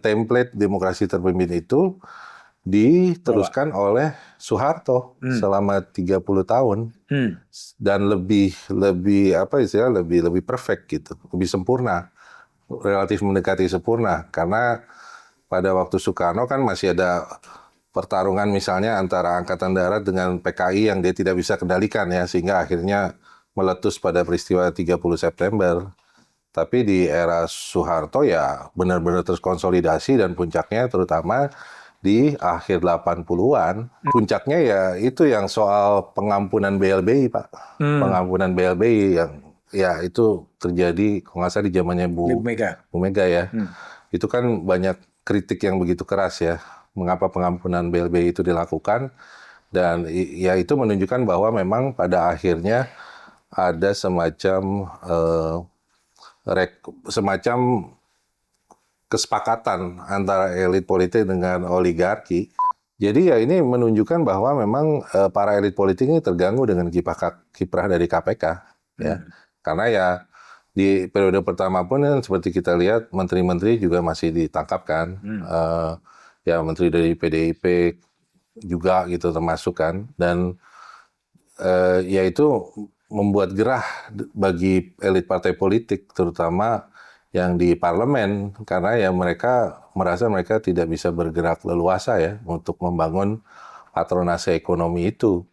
Template demokrasi terpimpin itu diteruskan oleh Soeharto selama 30 tahun dan lebih perfect gitu, lebih sempurna, relatif mendekati sempurna karena pada waktu Soekarno kan masih ada pertarungan misalnya antara Angkatan Darat dengan PKI yang dia tidak bisa kendalikan ya, sehingga akhirnya meletus pada peristiwa 30 September. Tapi di era Soeharto ya benar-benar terkonsolidasi dan puncaknya terutama di akhir 80-an. Puncaknya ya itu yang soal pengampunan BLBI, Pak. Pengampunan BLBI yang ya itu terjadi kalau nggak salah di zamannya Bu Mega ya. Itu kan banyak kritik yang begitu keras ya. Mengapa pengampunan BLBI itu dilakukan, dan ya itu menunjukkan bahwa memang pada akhirnya ada semacam kesepakatan antara elit politik dengan oligarki. Jadi ya ini menunjukkan bahwa memang para elit politik ini terganggu dengan kiprah dari KPK ya. Karena ya di periode pertama pun kan seperti kita lihat menteri-menteri juga masih ditangkap kan. Ya menteri dari PDIP juga gitu termasuk kan, dan ya itu membuat gerah bagi elit partai politik terutama yang di parlemen karena ya mereka merasa mereka tidak bisa bergerak leluasa ya untuk membangun patronase ekonomi itu.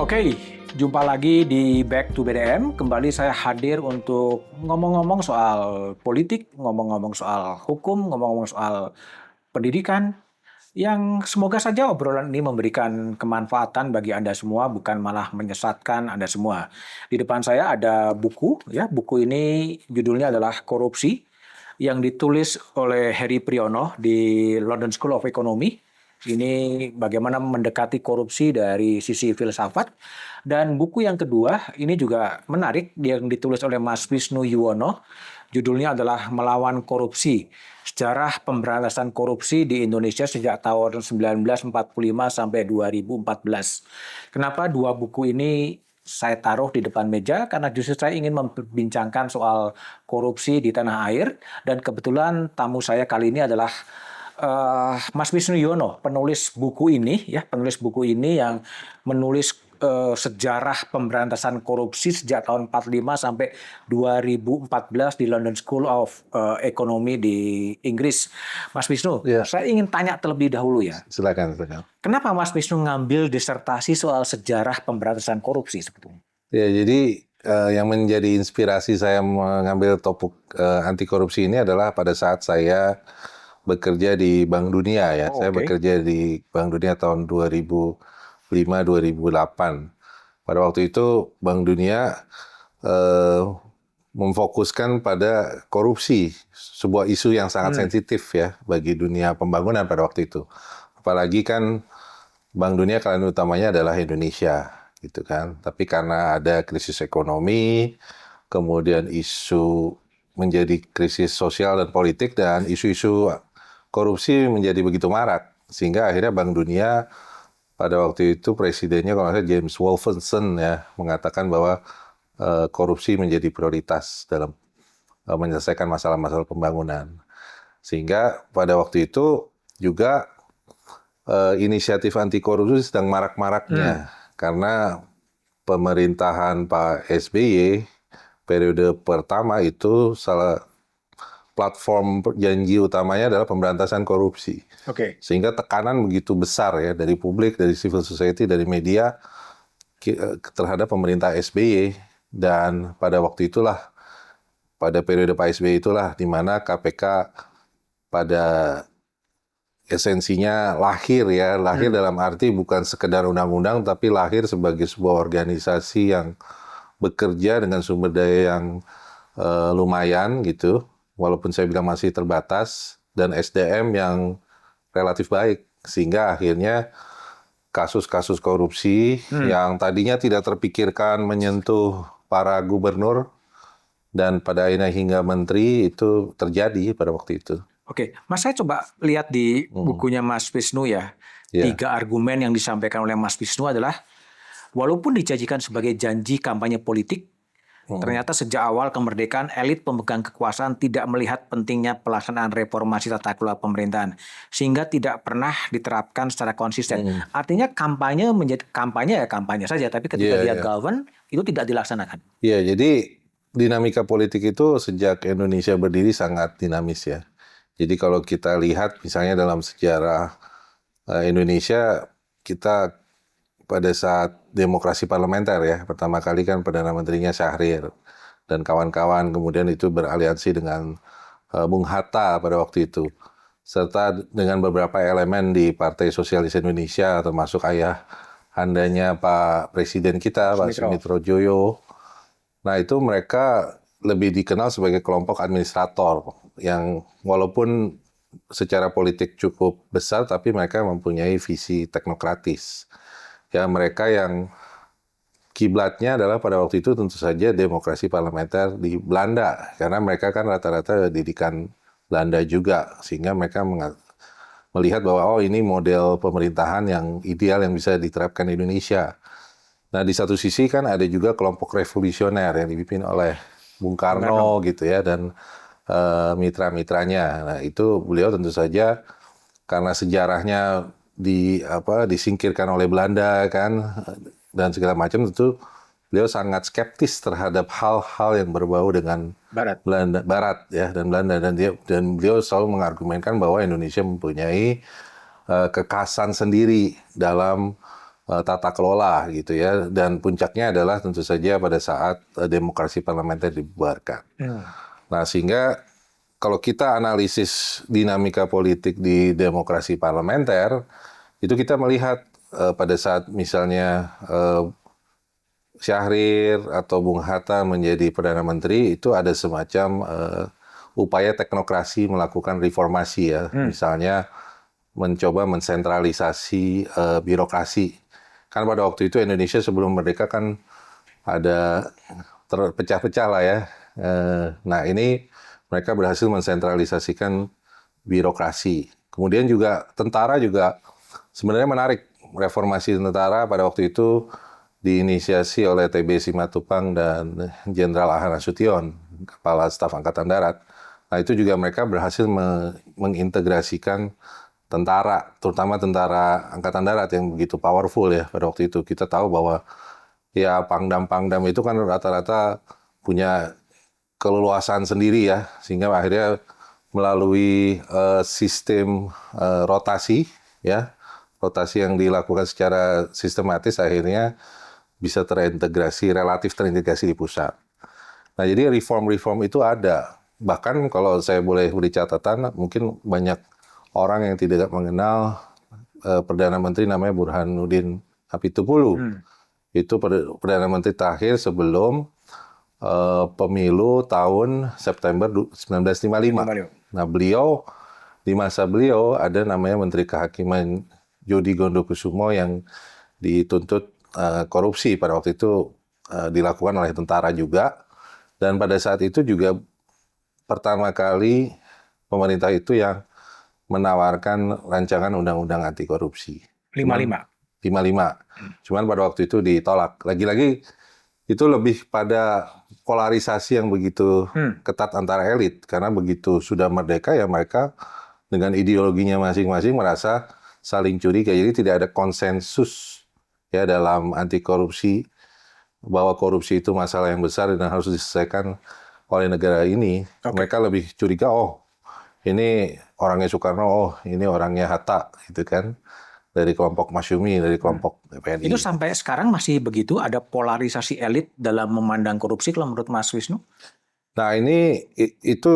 Oke, jumpa lagi di Back to BDM. Kembali saya hadir untuk ngomong-ngomong soal politik, ngomong-ngomong soal hukum, ngomong-ngomong soal pendidikan, yang semoga saja obrolan ini memberikan kemanfaatan bagi Anda semua, bukan malah menyesatkan Anda semua. Di depan saya ada buku, ya. Buku ini judulnya adalah Korupsi, yang ditulis oleh Heri Priyono di London School of Economy. Ini bagaimana mendekati korupsi dari sisi filsafat. Dan buku yang kedua, ini juga menarik, yang ditulis oleh Mas Wisnu Yuwono. Judulnya adalah Melawan Korupsi, Sejarah Pemberantasan Korupsi di Indonesia sejak tahun 1945 sampai 2014. Kenapa dua buku ini saya taruh di depan meja? Karena justru saya ingin membincangkan soal korupsi di tanah air. Dan kebetulan tamu saya kali ini adalah Mas Wisnu Yuwono, penulis buku ini yang menulis sejarah pemberantasan korupsi sejak tahun 45 sampai 2014 di London School of Economy di Inggris. Mas Wisnu, saya ingin tanya terlebih dahulu ya. Silakan. Kenapa Mas Wisnu ngambil disertasi soal sejarah pemberantasan korupsi sebetulnya? Ya, jadi yang menjadi inspirasi saya mengambil topik anti korupsi ini adalah pada saat saya bekerja di Bank Dunia ya. Saya bekerja di Bank Dunia tahun 2005-2008. Pada waktu itu Bank Dunia memfokuskan pada korupsi, sebuah isu yang sangat sensitif ya bagi dunia pembangunan pada waktu itu. Apalagi kan Bank Dunia klien utamanya adalah Indonesia gitu kan. Tapi karena ada krisis ekonomi, kemudian isu menjadi krisis sosial dan politik, dan isu-isu korupsi menjadi begitu marak, sehingga akhirnya Bank Dunia pada waktu itu presidennya kalau saya James Wolfensohn ya mengatakan bahwa korupsi menjadi prioritas dalam menyelesaikan masalah-masalah pembangunan. Sehingga pada waktu itu juga inisiatif anti korupsi sedang marak-maraknya karena pemerintahan Pak SBY periode pertama itu salah platform janji utamanya adalah pemberantasan korupsi. Sehingga tekanan begitu besar ya dari publik, dari civil society, dari media terhadap pemerintah SBY. Dan pada waktu itulah, pada periode Pak SBY itulah di mana KPK pada esensinya lahir dalam arti bukan sekedar undang-undang, tapi lahir sebagai sebuah organisasi yang bekerja dengan sumber daya yang lumayan gitu, walaupun saya bilang masih terbatas, dan SDM yang relatif baik, sehingga akhirnya kasus-kasus korupsi yang tadinya tidak terpikirkan menyentuh para gubernur dan pada akhirnya hingga menteri itu terjadi pada waktu itu. Oke, Mas, saya coba lihat di bukunya Mas Wisnu ya. Ya. 3 argumen yang disampaikan oleh Mas Wisnu adalah walaupun dijanjikan sebagai janji kampanye politik, ternyata sejak awal kemerdekaan elit pemegang kekuasaan tidak melihat pentingnya pelaksanaan reformasi tata kelola pemerintahan sehingga tidak pernah diterapkan secara konsisten. Artinya kampanye menjadi kampanye saja, tapi ketika dia govern itu tidak dilaksanakan. Iya, jadi dinamika politik itu sejak Indonesia berdiri sangat dinamis ya. Jadi kalau kita lihat misalnya dalam sejarah Indonesia, kita pada saat demokrasi parlementer ya, pertama kali kan Perdana Menterinya Syahrir dan kawan-kawan, kemudian itu beraliansi dengan Bung Hatta pada waktu itu, serta dengan beberapa elemen di Partai Sosialis Indonesia, termasuk ayah handanya Pak Presiden kita, Pak Sumitrodjojo. Nah itu mereka lebih dikenal sebagai kelompok administrator yang walaupun secara politik cukup besar, tapi mereka mempunyai visi teknokratis. Ya, mereka yang kiblatnya adalah pada waktu itu tentu saja demokrasi parlementer di Belanda, karena mereka kan rata-rata didikan Belanda juga, sehingga mereka melihat bahwa ini model pemerintahan yang ideal yang bisa diterapkan di Indonesia. Nah, di satu sisi kan ada juga kelompok revolusioner yang dipimpin oleh Bung Karno gitu ya, dan mitra-mitranya. Nah, itu beliau tentu saja karena sejarahnya disingkirkan oleh Belanda kan dan segala macam, tentu beliau sangat skeptis terhadap hal-hal yang berbau dengan Barat ya dan Belanda, dan beliau selalu mengargumenkan bahwa Indonesia mempunyai kekhasan sendiri dalam tata kelola gitu ya, dan puncaknya adalah tentu saja pada saat demokrasi parlementer dibubarkan. Nah, sehingga kalau kita analisis dinamika politik di demokrasi parlementer, itu kita melihat pada saat misalnya Syahrir atau Bung Hatta menjadi Perdana Menteri, itu ada semacam upaya teknokrasi melakukan reformasi ya. Misalnya mencoba mensentralisasi birokrasi. Kan pada waktu itu Indonesia sebelum merdeka kan ada terpecah-pecah lah ya. Nah ini mereka berhasil mensentralisasikan birokrasi. Kemudian juga tentara juga sebenarnya menarik. Reformasi tentara pada waktu itu diinisiasi oleh TB Simatupang dan Jenderal Ahana Sution, Kepala Staf Angkatan Darat. Nah itu juga mereka berhasil mengintegrasikan tentara, terutama tentara Angkatan Darat yang begitu powerful ya pada waktu itu. Kita tahu bahwa ya pangdam-pangdam itu kan rata-rata punya keleluasan sendiri ya, sehingga akhirnya melalui sistem rotasi ya, rotasi yang dilakukan secara sistematis akhirnya bisa relatif terintegrasi di pusat. Nah jadi reform-reform itu ada. Bahkan kalau saya boleh beri catatan, mungkin banyak orang yang tidak mengenal Perdana Menteri namanya Burhanuddin Hapitupulu. Itu Perdana Menteri terakhir sebelum pemilu tahun September 1955. Nah beliau, di masa beliau ada namanya Menteri Kehakiman Djodi Gondokusumo yang dituntut korupsi pada waktu itu dilakukan oleh tentara juga, dan pada saat itu juga pertama kali pemerintah itu yang menawarkan rancangan undang-undang anti korupsi 55. Cuman pada waktu itu ditolak. Lagi-lagi itu lebih pada polarisasi yang begitu ketat antara elit, karena begitu sudah merdeka ya mereka dengan ideologinya masing-masing merasa saling curiga, jadi tidak ada konsensus ya dalam anti korupsi, bahwa korupsi itu masalah yang besar dan harus diselesaikan oleh negara ini. Mereka lebih curiga, ini orangnya Soekarno, ini orangnya Hatta gitu kan, dari kelompok Masyumi, dari kelompok PNI. Itu sampai sekarang masih begitu, ada polarisasi elit dalam memandang korupsi kalau menurut Mas Wisnu? Nah itu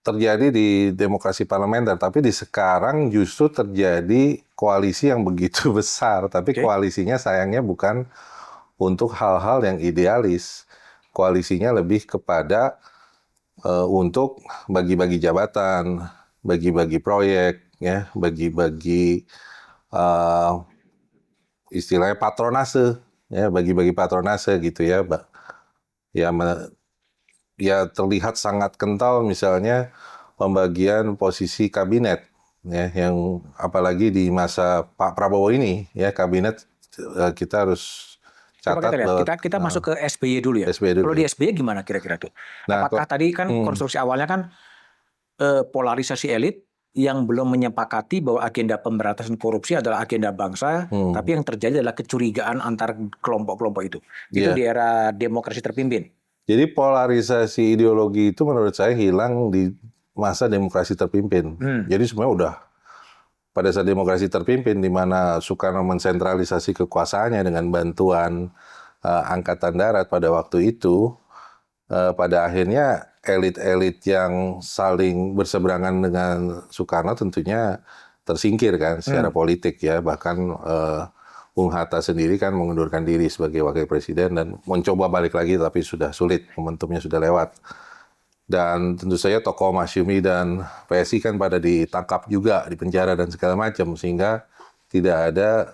terjadi di demokrasi parlementer, tapi di sekarang justru terjadi koalisi yang begitu besar, tapi koalisinya sayangnya bukan untuk hal-hal yang idealis. Koalisinya lebih kepada untuk bagi-bagi jabatan, bagi-bagi proyek, ya, bagi-bagi uh, istilahnya patronase, ya, bagi-bagi patronase gitu ya, ya, ya terlihat sangat kental misalnya pembagian posisi kabinet, ya, yang apalagi di masa Pak Prabowo ini, ya, kabinet kita harus Coba kita catat lihat, bahwa kita masuk ke SBY dulu ya. SBY dulu Kalau di ya. SBY gimana kira-kira tuh? Nah, Apakah tadi kan konstruksi awalnya kan polarisasi elit yang belum menyepakati bahwa agenda pemberantasan korupsi adalah agenda bangsa, tapi yang terjadi adalah kecurigaan antar kelompok-kelompok itu. Itu Iya. di era demokrasi terpimpin. Jadi polarisasi ideologi itu menurut saya hilang di masa demokrasi terpimpin. Jadi sebenarnya udah pada saat demokrasi terpimpin di mana Soekarno mensentralisasi kekuasaannya dengan bantuan Angkatan Darat pada waktu itu, pada akhirnya elit-elit yang saling berseberangan dengan Soekarno tentunya tersingkir kan secara politik ya. Bahkan Bung Hatta sendiri kan mengundurkan diri sebagai wakil presiden dan mencoba balik lagi tapi sudah sulit, momentumnya sudah lewat. Dan tentu saja tokoh Masyumi dan PSI kan pada ditangkap juga, di penjara dan segala macam, sehingga tidak ada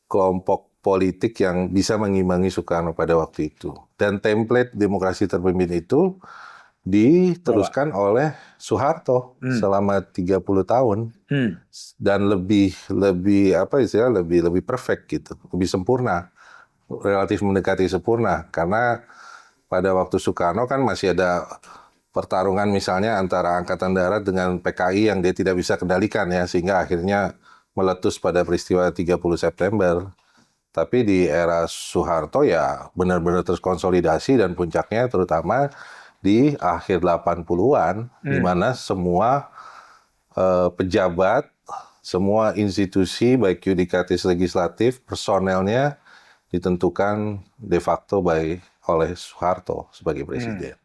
kelompok politik yang bisa mengimbangi Soekarno pada waktu itu. Dan template demokrasi terpimpin itu diteruskan oleh Soeharto selama 30 tahun dan lebih apa istilah lebih perfect gitu, lebih sempurna, relatif mendekati sempurna karena pada waktu Soekarno kan masih ada pertarungan misalnya antara Angkatan Darat dengan PKI yang dia tidak bisa kendalikan ya, sehingga akhirnya meletus pada peristiwa 30 September. Tapi di era Soeharto ya benar-benar terkonsolidasi dan puncaknya terutama di akhir 80-an di mana semua pejabat, semua institusi baik yudikatif legislatif, personelnya ditentukan de facto oleh Soeharto sebagai presiden.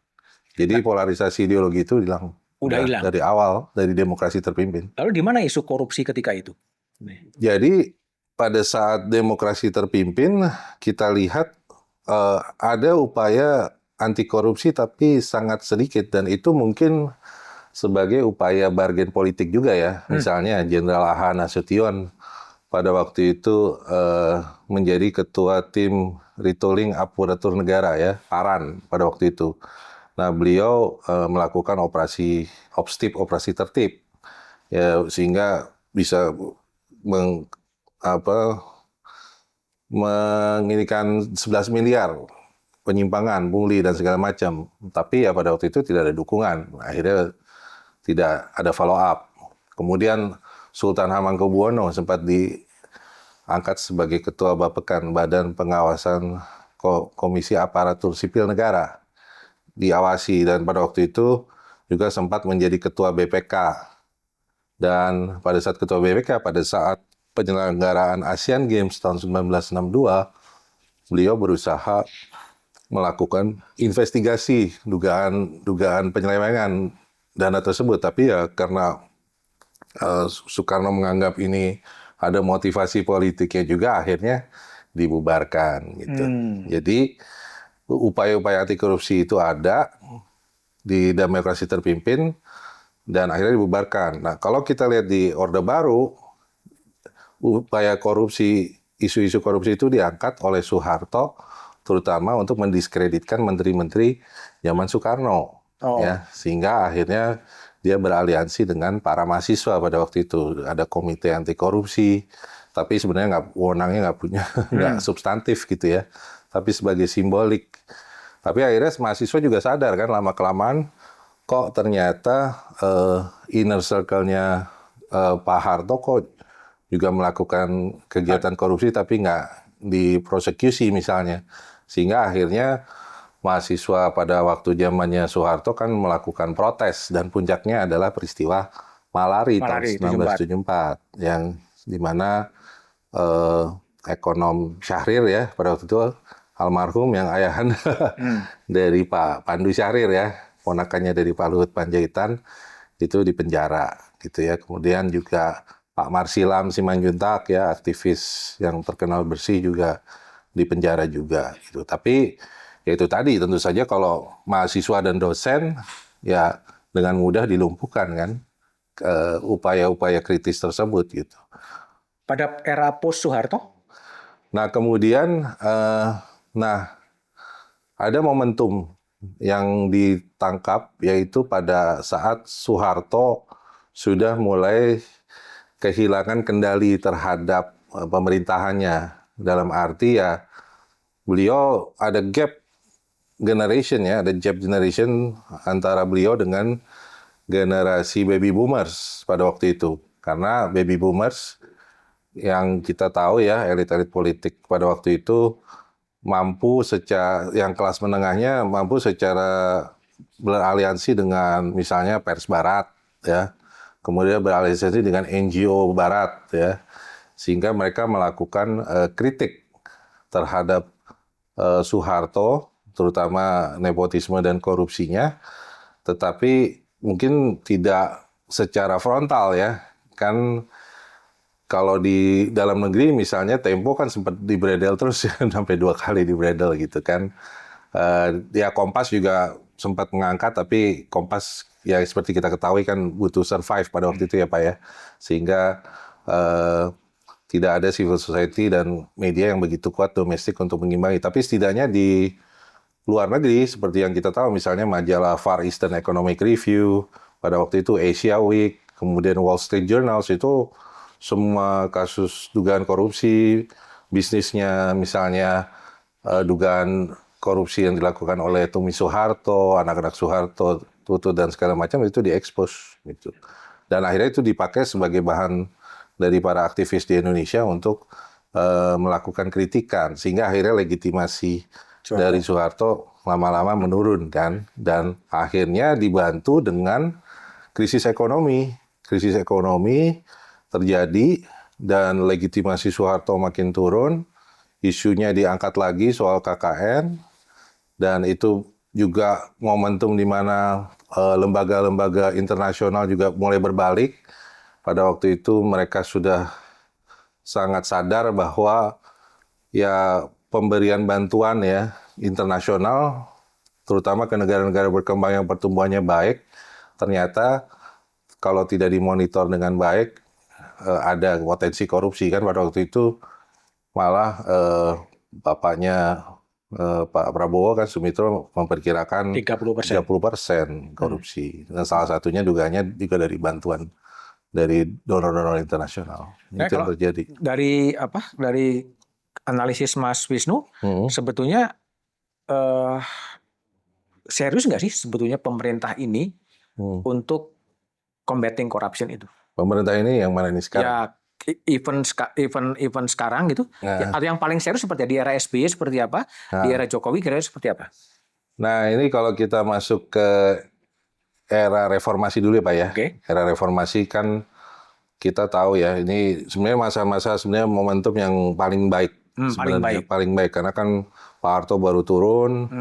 Jadi polarisasi ideologi itu Udah hilang dari awal, dari demokrasi terpimpin. Lalu di mana isu korupsi ketika itu? Jadi pada saat demokrasi terpimpin, kita lihat ada upaya anti korupsi tapi sangat sedikit, dan itu mungkin sebagai upaya bargain politik juga ya. Misalnya Jenderal A.H. Nasution pada waktu itu menjadi ketua tim retooling aparatur negara ya, PARAN pada waktu itu. Nah, beliau melakukan operasi Opstip, operasi tertib, ya, sehingga bisa menginikan 11 miliar penyimpangan, pungli dan segala macam. Tapi ya pada waktu itu tidak ada dukungan. Akhirnya tidak ada follow up. Kemudian Sultan Hamengkubuwono sempat diangkat sebagai ketua Bapekan, Badan Pengawasan Komisi Aparatur Sipil Negara. Diawasi, dan pada waktu itu juga sempat menjadi ketua BPK. Dan pada saat ketua BPK, pada saat penyelenggaraan Asian Games tahun 1962, beliau berusaha melakukan investigasi dugaan penyelewengan dana tersebut. Tapi ya karena Soekarno menganggap ini ada motivasi politiknya juga, akhirnya dibubarkan gitu. Jadi upaya-upaya anti korupsi itu ada di demokrasi terpimpin dan akhirnya dibubarkan. Nah, kalau kita lihat di Orde Baru, upaya korupsi, isu-isu korupsi itu diangkat oleh Soeharto terutama untuk mendiskreditkan menteri-menteri zaman Soekarno, ya, sehingga akhirnya dia beraliansi dengan para mahasiswa pada waktu itu. Ada komite anti korupsi, tapi sebenarnya wewenangnya nggak punya, nggak substantif gitu ya, tapi sebagai simbolik. Tapi akhirnya mahasiswa juga sadar kan lama-kelamaan kok ternyata inner circle-nya Pak Harto kok juga melakukan kegiatan korupsi tapi nggak diprosekusi misalnya. Sehingga akhirnya mahasiswa pada waktu zamannya Soeharto kan melakukan protes, dan puncaknya adalah peristiwa Malari tahun 1974 yang dimana ekonom Syahrir ya pada waktu itu almarhum yang ayahanda dari Pak Pandu Syahrir ya, ponakannya dari Pak Luhut Panjaitan, itu dipenjara gitu ya. Kemudian juga Pak Marsilam Simanjuntak ya, aktivis yang terkenal bersih, juga dipenjara juga gitu. Tapi Yaitu tadi tentu saja kalau mahasiswa dan dosen ya dengan mudah dilumpuhkan kan upaya-upaya kritis tersebut gitu. Pada era post Soeharto? Nah kemudian ada momentum yang ditangkap yaitu pada saat Soeharto sudah mulai kehilangan kendali terhadap pemerintahannya. Dalam arti ya beliau ada gap generation ya, ada gap generation antara beliau dengan generasi baby boomers pada waktu itu. Karena baby boomers yang kita tahu ya, elit-elit politik pada waktu itu mampu yang kelas menengahnya mampu secara beraliansi dengan misalnya pers barat ya, kemudian beraliansi dengan NGO barat ya, sehingga mereka melakukan kritik terhadap Soeharto, terutama nepotisme dan korupsinya, tetapi mungkin tidak secara frontal ya, kan. Kalau di dalam negeri misalnya Tempo kan sempat dibredel terus ya, sampai 2 kali dibredel gitu kan. Ya Kompas juga sempat mengangkat, tapi Kompas ya seperti kita ketahui kan butuh survive pada waktu itu ya Pak ya. Sehingga tidak ada civil society dan media yang begitu kuat domestik untuk mengimbangi. Tapi setidaknya di luar negeri seperti yang kita tahu misalnya majalah Far Eastern Economic Review, pada waktu itu Asia Week, kemudian Wall Street Journal, itu semua kasus dugaan korupsi, bisnisnya misalnya dugaan korupsi yang dilakukan oleh Tumi Soeharto, anak-anak Soeharto, Tutut dan segala macam itu diekspos gitu. Dan akhirnya itu dipakai sebagai bahan dari para aktivis di Indonesia untuk melakukan kritikan, sehingga akhirnya legitimasi dari Soeharto lama-lama menurun kan, dan akhirnya dibantu dengan krisis ekonomi. Krisis ekonomi terjadi dan legitimasi Soeharto makin turun, isunya diangkat lagi soal KKN, dan itu juga momentum di mana lembaga-lembaga internasional juga mulai berbalik. Pada waktu itu mereka sudah sangat sadar bahwa ya pemberian bantuan ya internasional, terutama ke negara-negara berkembang yang pertumbuhannya baik, ternyata kalau tidak dimonitor dengan baik, ada potensi korupsi kan. Pada waktu itu malah bapaknya Pak Prabowo kan, Sumitro, memperkirakan 30% korupsi. Dan salah satunya dugaannya juga dari bantuan dari donor-donor internasional. Itu yang terjadi. Dari analisis Mas Wisnu, sebetulnya serius nggak sih sebetulnya pemerintah ini untuk combating corruption itu? Pemerintah ini yang mana ini sekarang? Ya, event sekarang gitu. Ya, atau yang paling serius seperti di era SBY seperti apa? Di era Jokowi kira-kira seperti apa? Nah, ini kalau kita masuk ke era reformasi dulu ya Pak ya. Okay. Era reformasi kan kita tahu ya, ini sebenarnya masa-masa sebenarnya momentum yang paling baik. Paling baik karena kan Pak Harto baru turun,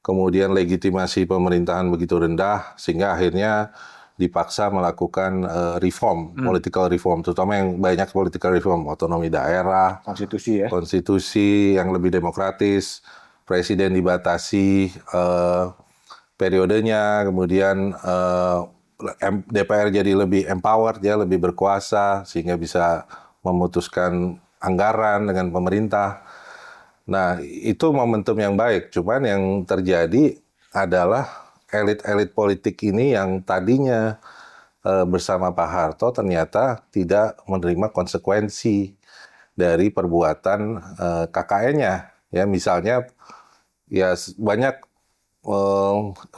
kemudian legitimasi pemerintahan begitu rendah, sehingga akhirnya dipaksa melakukan reform, political reform, terutama yang banyak political reform, otonomi daerah, konstitusi yang lebih demokratis, presiden dibatasi periodenya, kemudian DPR jadi lebih empowered ya, lebih berkuasa sehingga bisa memutuskan anggaran dengan pemerintah. Nah, itu momentum yang baik, cuman yang terjadi adalah elit-elit politik ini yang tadinya bersama Pak Harto ternyata tidak menerima konsekuensi dari perbuatan KKN-nya. Ya, misalnya ya banyak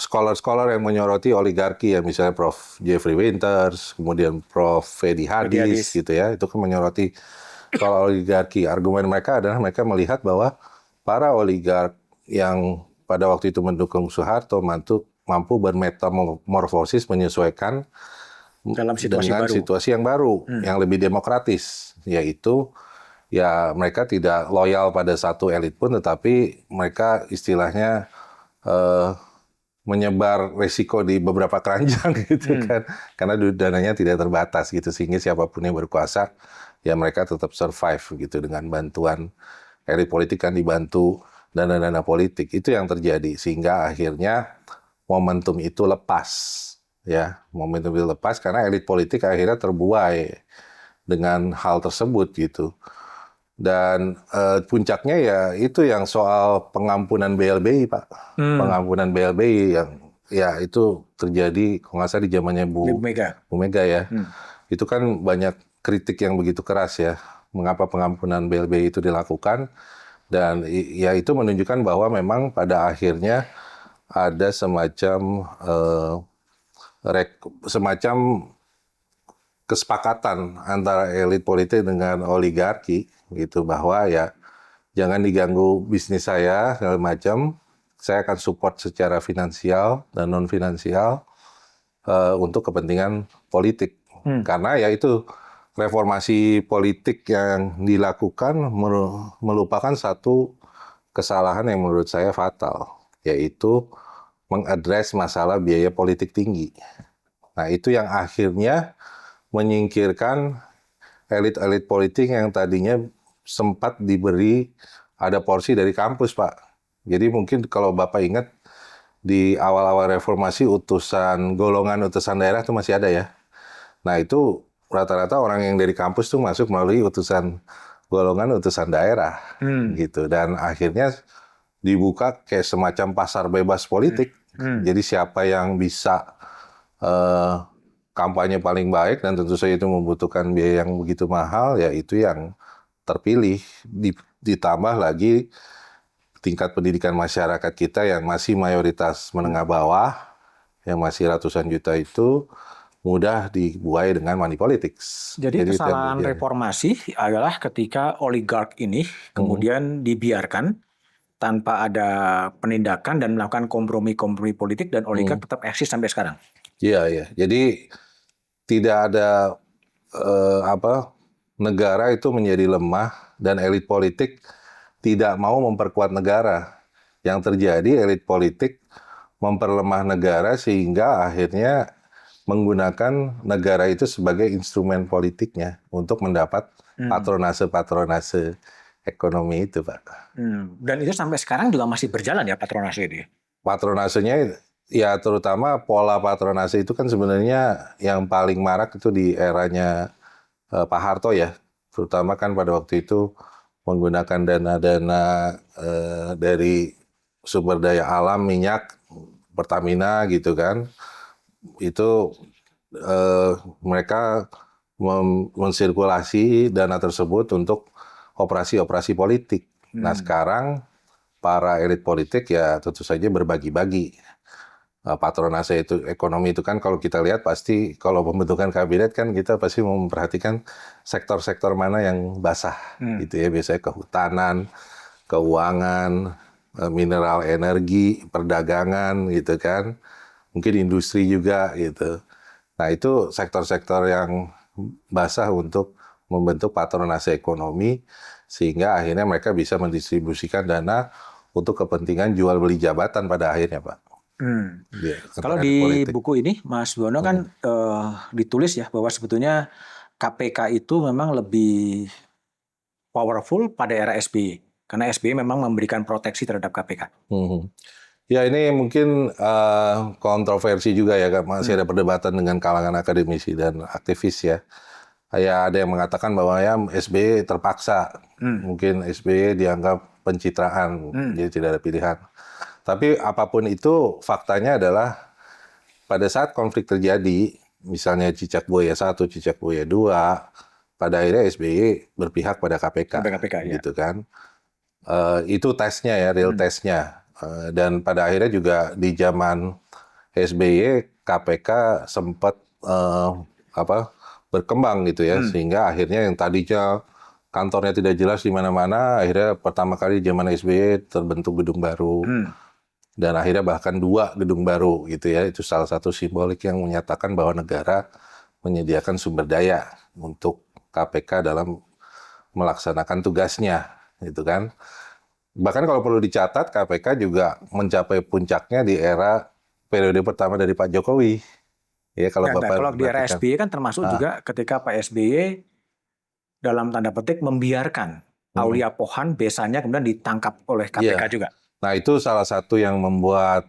scholar-scholar yang menyoroti oligarki ya, misalnya Prof. Jeffrey Winters, kemudian Prof. Fedi Hadis gitu ya, itu kan menyoroti soal oligarki. Argumen mereka adalah mereka melihat bahwa para oligark yang pada waktu itu mendukung Soeharto mampu bermetamorfosis menyesuaikan dalam dengan situasi yang baru, yang lebih demokratis, yaitu ya mereka tidak loyal pada satu elit pun, tetapi mereka istilahnya menyebar resiko di beberapa keranjang gitu kan, karena dananya tidak terbatas gitu, sehingga siapapun yang berkuasa ya mereka tetap survive gitu dengan bantuan elit politik kan, dibantu dana-dana politik. Itu yang terjadi sehingga akhirnya momentum itu lepas, ya. Momentum itu lepas karena elit politik akhirnya terbuai dengan hal tersebut gitu. Dan puncaknya ya itu yang soal pengampunan BLBI, Pak. Pengampunan BLBI yang ya itu terjadi kalau nggak salah di zamannya Bu Mega ya. Itu kan banyak kritik yang begitu keras ya. Mengapa pengampunan BLBI itu dilakukan? Dan ya itu menunjukkan bahwa memang pada akhirnya ada semacam kesepakatan antara elit politik dengan oligarki gitu, bahwa ya jangan diganggu bisnis saya segala macam, saya akan support secara finansial dan non finansial untuk kepentingan politik. Karena ya itu reformasi politik yang dilakukan melupakan satu kesalahan yang menurut saya fatal, yaitu mengadres masalah biaya politik tinggi. Nah, itu yang akhirnya menyingkirkan elit-elit politik yang tadinya sempat diberi ada porsi dari kampus, Pak. Jadi mungkin kalau Bapak ingat di awal-awal reformasi golongan utusan daerah itu masih ada ya. Nah, itu rata-rata orang yang dari kampus tuh masuk melalui golongan utusan daerah gitu. Dan akhirnya dibuka kayak semacam pasar bebas politik. Jadi siapa yang bisa kampanye paling baik dan tentu saja itu membutuhkan biaya yang begitu mahal, ya itu yang terpilih. Ditambah lagi tingkat pendidikan masyarakat kita yang masih mayoritas menengah bawah, yang masih ratusan juta itu mudah dibuai dengan money politics. Jadi kesalahan reformasi adalah ketika oligark ini kemudian dibiarkan tanpa ada penindakan dan melakukan kompromi-kompromi politik, dan oligark tetap eksis sampai sekarang. Iya, iya. Jadi tidak ada negara itu menjadi lemah dan elit politik tidak mau memperkuat negara. Yang terjadi elit politik memperlemah negara sehingga akhirnya menggunakan negara itu sebagai instrumen politiknya untuk mendapat patronase ekonomi itu, Pak. Dan itu sampai sekarang juga masih berjalan ya patronase itu? Patronasenya ya, terutama pola patronase itu kan sebenarnya yang paling marak itu di eranya Pak Harto ya. Terutama kan pada waktu itu menggunakan dana-dana dari sumber daya alam, minyak, Pertamina gitu kan. Itu mereka mensirkulasi dana tersebut untuk operasi-operasi politik. Nah, sekarang para elit politik ya tentu saja berbagi-bagi. Patronase itu ekonomi itu kan kalau kita lihat pasti kalau pembentukan kabinet kan kita pasti memperhatikan sektor-sektor mana yang basah gitu ya, biasanya kehutanan, keuangan, mineral energi, perdagangan gitu kan, mungkin industri juga gitu. Nah, itu sektor-sektor yang basah untuk membentuk patronase ekonomi sehingga akhirnya mereka bisa mendistribusikan dana untuk kepentingan jual beli jabatan pada akhirnya, Pak. Kalau di buku ini, Mas Buwono kan ditulis ya bahwa sebetulnya KPK itu memang lebih powerful pada era SBY. Karena SBY memang memberikan proteksi terhadap KPK. Ya, ini mungkin kontroversi juga ya, masih ada perdebatan dengan kalangan akademisi dan aktivis ya. Ya, ada yang mengatakan bahwa ya SBY terpaksa, mungkin SBY dianggap pencitraan, jadi tidak ada pilihan. Tapi apapun itu, faktanya adalah pada saat konflik terjadi, misalnya Cicak Buaya 1, Cicak Buaya 2, pada akhirnya SBY berpihak pada KPK, gitu kan. Itu tesnya ya, real tesnya. Dan pada akhirnya juga di zaman SBY, KPK sempat berkembang gitu ya, sehingga akhirnya yang tadinya kantornya tidak jelas di mana-mana, akhirnya pertama kali zaman SBY terbentuk gedung baru. Dan akhirnya bahkan 2 gedung baru gitu ya. Itu salah satu simbolik yang menyatakan bahwa negara menyediakan sumber daya untuk KPK dalam melaksanakan tugasnya gitu kan. Bahkan kalau perlu dicatat, KPK juga mencapai puncaknya di era periode pertama dari Pak Jokowi. Ya, kalau kalau di era SBY kan termasuk juga ketika Pak SBY dalam tanda petik membiarkan Aulia Pohan besannya kemudian ditangkap oleh KPK Iya. juga. Nah, itu salah satu yang membuat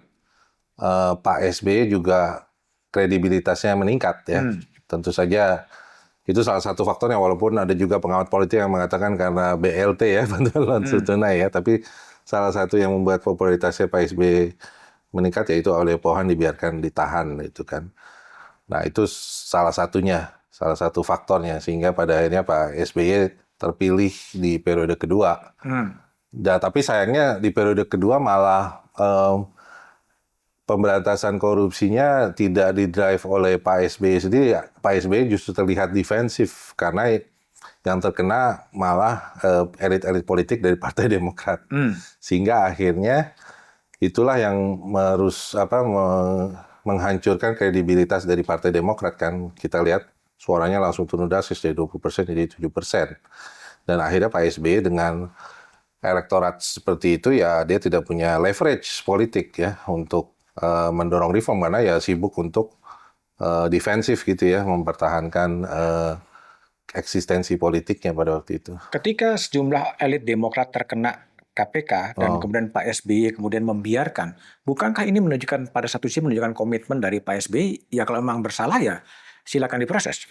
Pak SBY juga kredibilitasnya meningkat ya. Tentu saja itu salah satu faktornya, walaupun ada juga pengamat politik yang mengatakan karena BLT ya, bantuan langsung tunai ya. Tapi salah satu yang membuat popularitasnya Pak SBY meningkat yaitu Aulia Pohan dibiarkan ditahan itu kan. Nah, itu salah satunya, salah satu faktornya sehingga pada akhirnya Pak SBY terpilih di periode kedua. Dan tapi sayangnya di periode kedua malah pemberantasan korupsinya tidak didrive oleh Pak SBY sendiri. Pak SBY justru terlihat defensif karena yang terkena malah elit-elit politik dari Partai Demokrat. Sehingga akhirnya itulah yang menghancurkan kredibilitas dari Partai Demokrat kan. Kita lihat suaranya langsung turun drastis dari 20% jadi 7%. Dan akhirnya Pak SBY dengan elektorat seperti itu ya dia tidak punya leverage politik ya untuk mendorong reform karena ya sibuk untuk defensif gitu ya, mempertahankan eksistensi politiknya pada waktu itu. Ketika sejumlah elit Demokrat terkena KPK dan kemudian Pak SBY kemudian membiarkan, bukankah ini menunjukkan pada satu sisi menunjukkan komitmen dari Pak SBY ya kalau memang bersalah ya silakan diproses.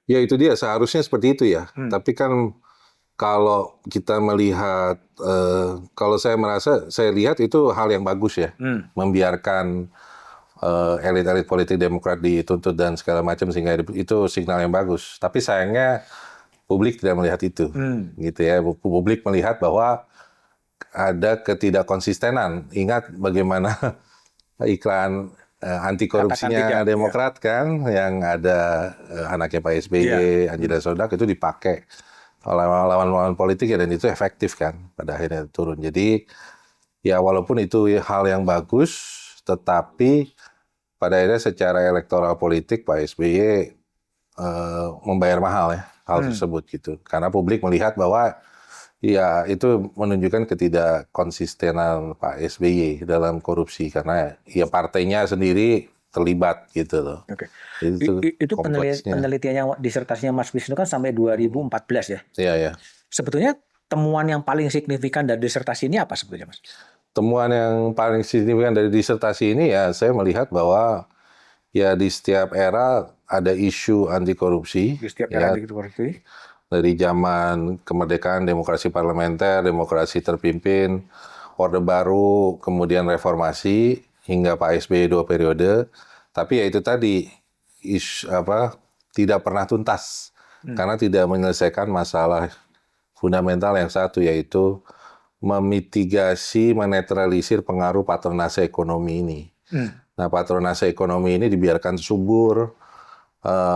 Ya itu dia seharusnya seperti itu ya. Tapi kan kalau kita melihat, kalau saya lihat itu hal yang bagus ya, membiarkan elit-elit politik Demokrat dituntut dan segala macam sehingga itu signal yang bagus. Tapi sayangnya publik tidak melihat itu, gitu ya. Publik melihat bahwa ada ketidakkonsistenan. Ingat bagaimana iklan anti korupsinya Demokrat kan, yang ada anaknya Pak SBY, Anjida Sodak itu dipakai oleh lawan-lawan politik ya, dan itu efektif kan pada akhirnya turun. Jadi ya walaupun itu hal yang bagus, tetapi pada akhirnya secara elektoral politik Pak SBY membayar mahal ya hal tersebut gitu. Karena publik melihat bahwa ya itu menunjukkan ketidakkonsistenan Pak SBY dalam korupsi karena ya partainya sendiri terlibat gitu loh. Oke. Itu Penelitiannya disertasinya Mas Wisnu kan sampai 2014 ya. Iya ya. Sebetulnya temuan yang paling signifikan dari disertasi ini apa sebetulnya Mas? Temuan yang paling signifikan dari disertasi ini ya saya melihat bahwa ya di setiap era ada isu anti korupsi. Di setiap era anti korupsi. Dari zaman kemerdekaan, demokrasi parlementer, demokrasi terpimpin, Orde Baru, kemudian reformasi hingga Pak SBY 2 periode. Tapi ya itu tadi tidak pernah tuntas karena tidak menyelesaikan masalah fundamental yang satu yaitu memitigasi, menetralisir pengaruh patronase ekonomi ini. Nah, patronase ekonomi ini dibiarkan subur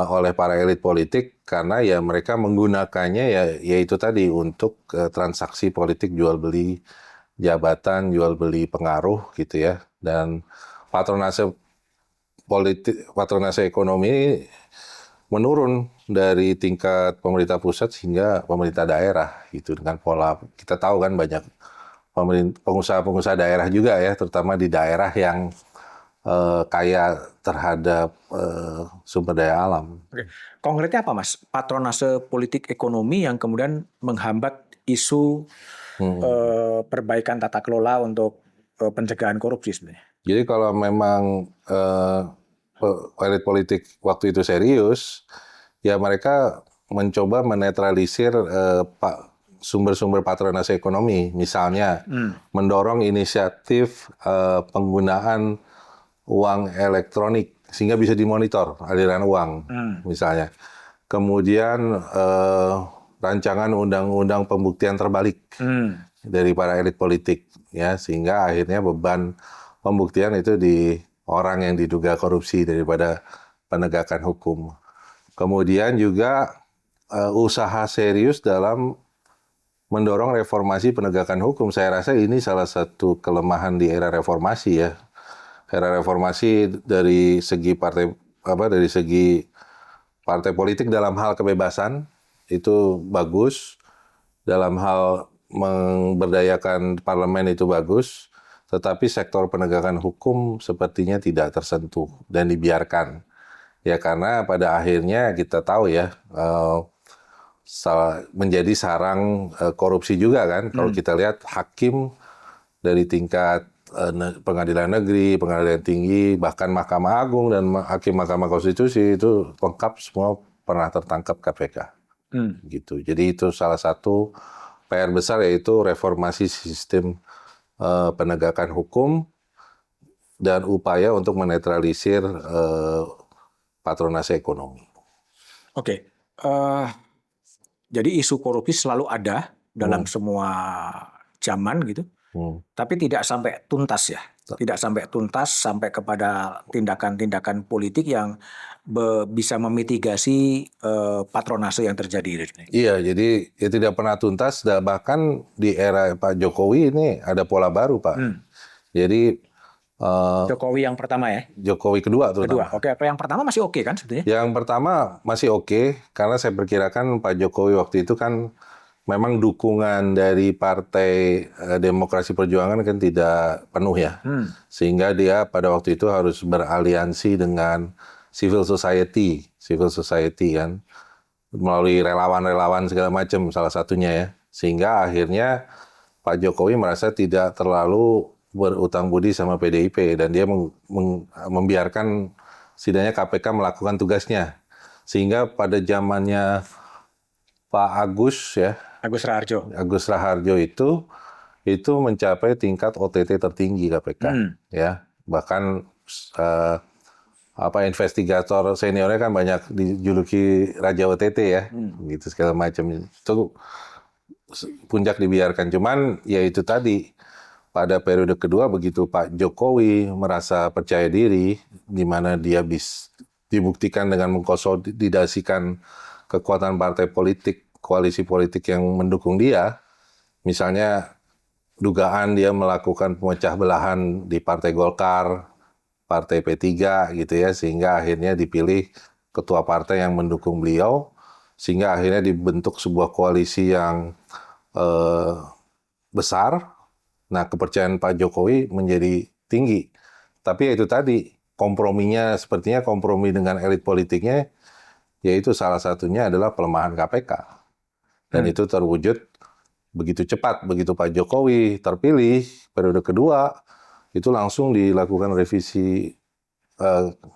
oleh para elit politik karena ya mereka menggunakannya ya itu tadi untuk transaksi politik jual beli jabatan, jual beli pengaruh gitu ya. Dan patronase ekonomi menurun dari tingkat pemerintah pusat hingga pemerintah daerah gitu dengan pola kita tahu kan banyak pengusaha-pengusaha daerah juga ya, terutama di daerah yang kaya terhadap sumber daya alam. Oke. Konkretnya apa Mas? Patronase politik ekonomi yang kemudian menghambat isu perbaikan tata kelola untuk pencegahan korupsi sebenarnya. Jadi kalau memang elit politik waktu itu serius, ya mereka mencoba menetralisir sumber-sumber patronase ekonomi, misalnya mendorong inisiatif penggunaan uang elektronik sehingga bisa dimonitor aliran uang, misalnya. Kemudian rancangan undang-undang pembuktian terbalik dari para elit politik, ya sehingga akhirnya beban pembuktian itu di orang yang diduga korupsi daripada penegakan hukum. Kemudian juga usaha serius dalam mendorong reformasi penegakan hukum. Saya rasa ini salah satu kelemahan di era reformasi ya. Era reformasi dari segi partai politik dalam hal kebebasan itu bagus, dalam hal memberdayakan parlemen itu bagus, tetapi sektor penegakan hukum sepertinya tidak tersentuh dan dibiarkan. Ya karena pada akhirnya kita tahu ya, menjadi sarang korupsi juga kan. Kalau kita lihat hakim dari tingkat pengadilan negeri, pengadilan tinggi, bahkan Mahkamah Agung dan hakim Mahkamah Konstitusi itu lengkap semua pernah tertangkap KPK. Gitu. Jadi itu salah satu PR besar, yaitu reformasi sistem penegakan hukum dan upaya untuk menetralisir patronase ekonomi. Oke. Jadi isu korupsi selalu ada dalam semua zaman gitu. Tapi tidak sampai tuntas ya. Tidak sampai tuntas sampai kepada tindakan-tindakan politik yang bisa memitigasi patronase yang terjadi. Iya, jadi ya tidak pernah tuntas. Bahkan di era Pak Jokowi ini ada pola baru, Pak. Jadi Jokowi yang pertama ya? Jokowi kedua terutama. Oke, yang pertama masih oke kan sebetulnya? Yang pertama masih oke, karena saya perkirakan Pak Jokowi waktu itu kan memang dukungan dari Partai Demokrasi Perjuangan kan tidak penuh ya. Sehingga dia pada waktu itu harus beraliansi dengan civil society kan. Melalui relawan-relawan segala macam salah satunya ya. Sehingga akhirnya Pak Jokowi merasa tidak terlalu berutang budi sama PDIP dan dia membiarkan setidaknya KPK melakukan tugasnya. Sehingga pada zamannya Pak Agus Raharjo itu mencapai tingkat OTT tertinggi KPK ya. Bahkan investigator seniornya kan banyak dijuluki Raja OTT ya. Gitu segala macam. Itu puncak dibiarkan, cuman ya itu tadi pada periode kedua begitu Pak Jokowi merasa percaya diri, di mana dia bisa dibuktikan dengan mengkonsolidasikan kekuatan partai politik, koalisi politik yang mendukung dia. Misalnya dugaan dia melakukan pemecah belahan di Partai Golkar, Partai P3 gitu ya, sehingga akhirnya dipilih ketua partai yang mendukung beliau, sehingga akhirnya dibentuk sebuah koalisi yang besar. Nah, kepercayaan Pak Jokowi menjadi tinggi. Tapi ya itu tadi, komprominya sepertinya kompromi dengan elit politiknya, yaitu salah satunya adalah pelemahan KPK. Dan itu terwujud begitu cepat. Begitu Pak Jokowi terpilih periode kedua, itu langsung dilakukan revisi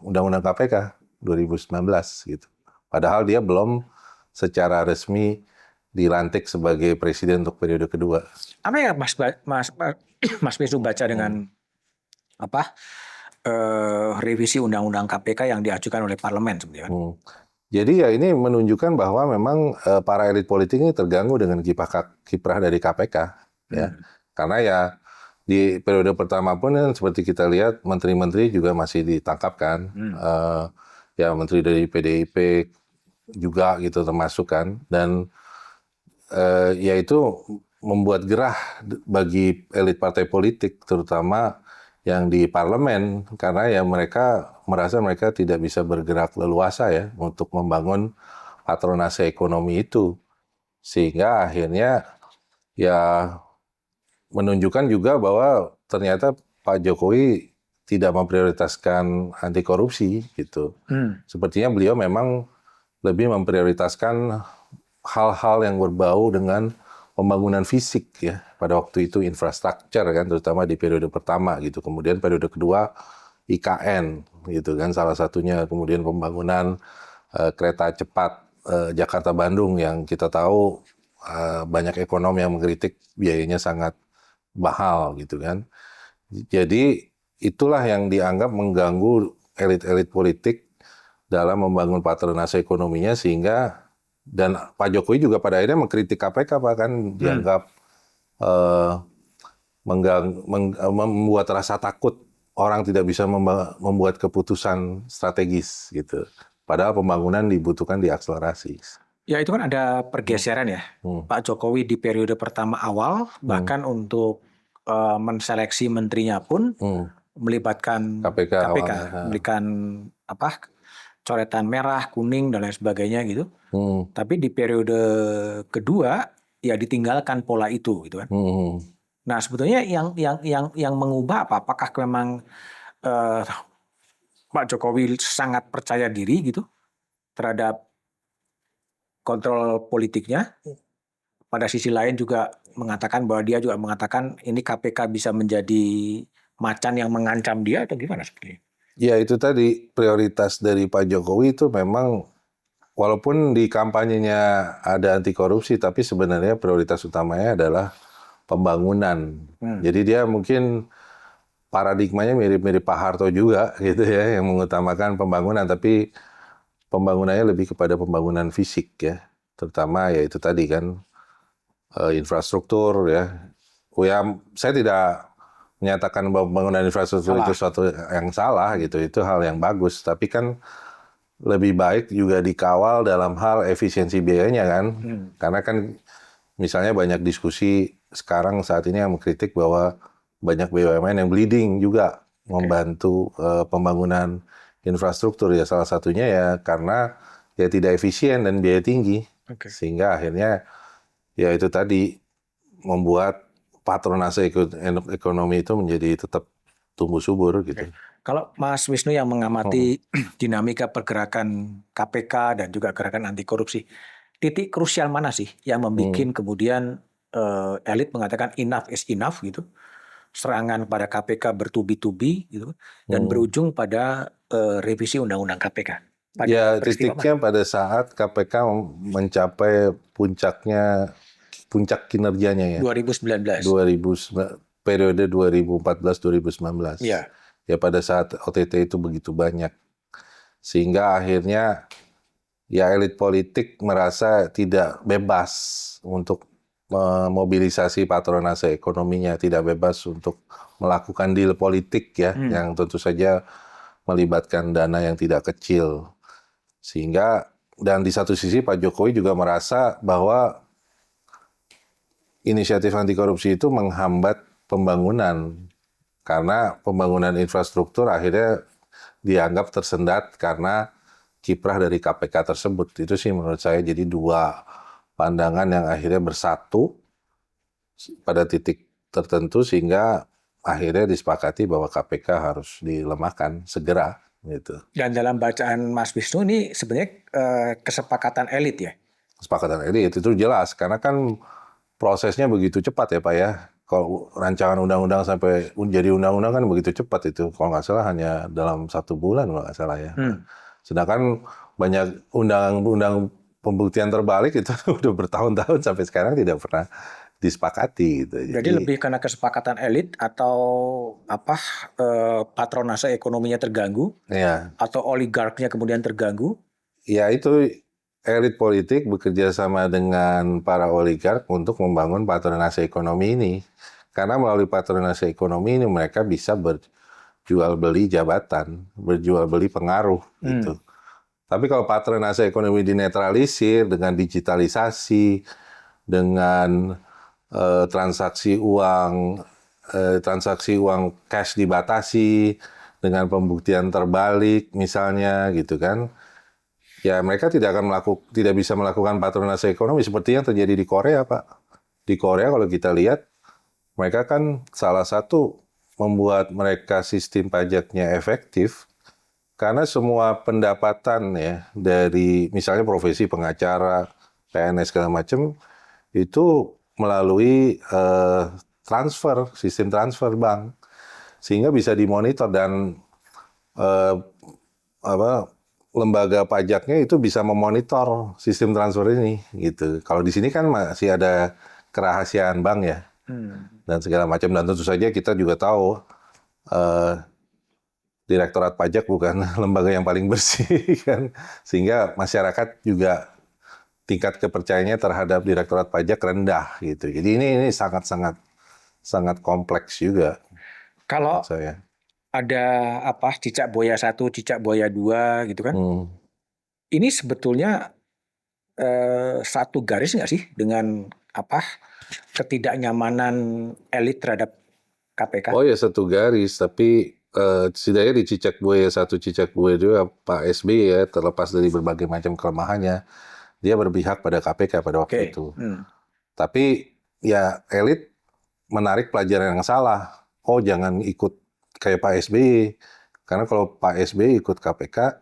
Undang-Undang KPK 2019 gitu. Padahal dia belum secara resmi dilantik sebagai presiden untuk periode kedua. Apa yang Mas Wisnu baca dengan revisi Undang-Undang KPK yang diajukan oleh Parlemen sebenarnya? Jadi ya ini menunjukkan bahwa memang para elit politik ini terganggu dengan kiprah dari KPK ya. Karena ya di periode pertama pun kan seperti kita lihat menteri-menteri juga masih ditangkap kan. Ya menteri dari PDIP juga gitu termasuk kan, dan ya itu membuat gerah bagi elit partai politik, terutama yang di parlemen, karena ya mereka merasa mereka tidak bisa bergerak leluasa ya untuk membangun patronase ekonomi itu, sehingga akhirnya ya menunjukkan juga bahwa ternyata Pak Jokowi tidak memprioritaskan anti korupsi gitu. Sepertinya beliau memang lebih memprioritaskan hal-hal yang berbau dengan pembangunan fisik ya, pada waktu itu infrastruktur kan, terutama di periode pertama gitu. Kemudian periode kedua IKN gitu kan salah satunya, kemudian pembangunan kereta cepat Jakarta-Bandung yang kita tahu banyak ekonom yang mengkritik biayanya sangat mahal gitu kan. Jadi itulah yang dianggap mengganggu elit-elit politik dalam membangun patronase ekonominya, sehingga dan Pak Jokowi juga pada akhirnya mengkritik KPK, Pak, kan dianggap membuat rasa takut orang tidak bisa membuat keputusan strategis gitu. Padahal pembangunan dibutuhkan diakselerasi. Ya itu kan ada pergeseran ya. Pak Jokowi di periode pertama awal bahkan untuk menseleksi menterinya pun melibatkan KPK, memberikan coretan merah, kuning dan lain sebagainya gitu. Tapi di periode kedua ya ditinggalkan pola itu gitu kan. Nah sebetulnya yang mengubah apa? Apakah memang Pak Jokowi sangat percaya diri gitu terhadap kontrol politiknya. Pada sisi lain juga mengatakan bahwa dia juga mengatakan ini KPK bisa menjadi macan yang mengancam dia atau gimana sepertinya? Ya itu tadi prioritas dari Pak Jokowi itu memang walaupun di kampanyenya ada anti korupsi, tapi sebenarnya prioritas utamanya adalah pembangunan. Jadi dia mungkin paradigmanya mirip-mirip Pak Harto juga gitu ya, yang mengutamakan pembangunan, tapi pembangunannya lebih kepada pembangunan fisik ya, terutama ya itu tadi kan infrastruktur ya. Ya saya tidak menyatakan bahwa pembangunan infrastruktur itu suatu yang salah gitu, itu hal yang bagus, tapi kan lebih baik juga dikawal dalam hal efisiensi biayanya kan, karena kan misalnya banyak diskusi sekarang saat ini yang mengkritik bahwa banyak BUMN yang bleeding juga membantu pembangunan infrastruktur ya, salah satunya ya karena ya tidak efisien dan biaya tinggi, sehingga akhirnya ya itu tadi membuat patronase ekonomi itu menjadi tetap tumbuh subur gitu. Kalau Mas Wisnu yang mengamati dinamika pergerakan KPK dan juga gerakan anti korupsi, titik krusial mana sih yang membuat kemudian elit mengatakan enough is enough gitu, serangan pada KPK bertubi-tubi gitu, dan berujung pada revisi undang-undang KPK? Ya titiknya pada saat KPK mencapai puncak kinerjanya ya. 2019. Periode 2014-2019. Ya. Ya pada saat OTT itu begitu banyak. Sehingga akhirnya ya elit politik merasa tidak bebas untuk memobilisasi patronase ekonominya, tidak bebas untuk melakukan deal politik ya, yang tentu saja melibatkan dana yang tidak kecil. Sehingga, dan di satu sisi Pak Jokowi juga merasa bahwa inisiatif anti korupsi itu menghambat pembangunan, karena pembangunan infrastruktur akhirnya dianggap tersendat karena kiprah dari KPK tersebut. Itu sih menurut saya jadi dua pandangan yang akhirnya bersatu pada titik tertentu sehingga akhirnya disepakati bahwa KPK harus dilemahkan segera gitu. Dan dalam bacaan Mas Wisnu ini sebenarnya kesepakatan elit ya? Kesepakatan elit itu jelas karena kan prosesnya begitu cepat ya Pak ya. Kalau rancangan undang-undang sampai jadi undang-undang kan begitu cepat itu. Kalau nggak salah hanya dalam 1 bulan kalau nggak salah ya. Sedangkan banyak undang-undang pembuktian terbalik itu udah bertahun-tahun sampai sekarang tidak pernah disepakati gitu. Jadi lebih karena kesepakatan elit atau patronase ekonominya terganggu, atau oligarknya kemudian terganggu? Ya itu elit politik bekerja sama dengan para oligark untuk membangun patronase ekonomi ini. Karena melalui patronase ekonomi ini mereka bisa berjual beli jabatan, berjual beli pengaruh gitu. Tapi kalau patronase ekonomi dinetralisir dengan digitalisasi, dengan transaksi uang cash dibatasi, dengan pembuktian terbalik misalnya gitu kan. Ya mereka tidak bisa melakukan patronase ekonomi seperti yang terjadi di Korea, Pak. Di Korea kalau kita lihat, mereka kan salah satu membuat mereka sistem pajaknya efektif karena semua pendapatan ya dari misalnya profesi pengacara, PNS segala macam itu melalui sistem transfer bank, sehingga bisa dimonitor dan lembaga pajaknya itu bisa memonitor sistem transfer ini gitu. Kalau di sini kan masih ada kerahasiaan bank ya dan segala macam, dan tentu saja kita juga tahu Direktorat Pajak bukan lembaga yang paling bersih kan, sehingga masyarakat juga tingkat kepercayaannya terhadap Direktorat Pajak rendah gitu. Jadi ini sangat kompleks juga. Kalau saya ada cicak buaya 1, cicak buaya 2 gitu kan. Ini sebetulnya satu garis nggak sih dengan ketidaknyamanan elit terhadap KPK? Oh ya satu garis, tapi setidaknya di cicak buaya 1, cicak buaya 2 Pak SBY ya, terlepas dari berbagai macam kelemahannya, dia berpihak pada KPK pada waktu itu. Tapi ya elit menarik pelajaran yang salah. Oh jangan ikut kayak Pak SBY. Karena kalau Pak SBY ikut KPK,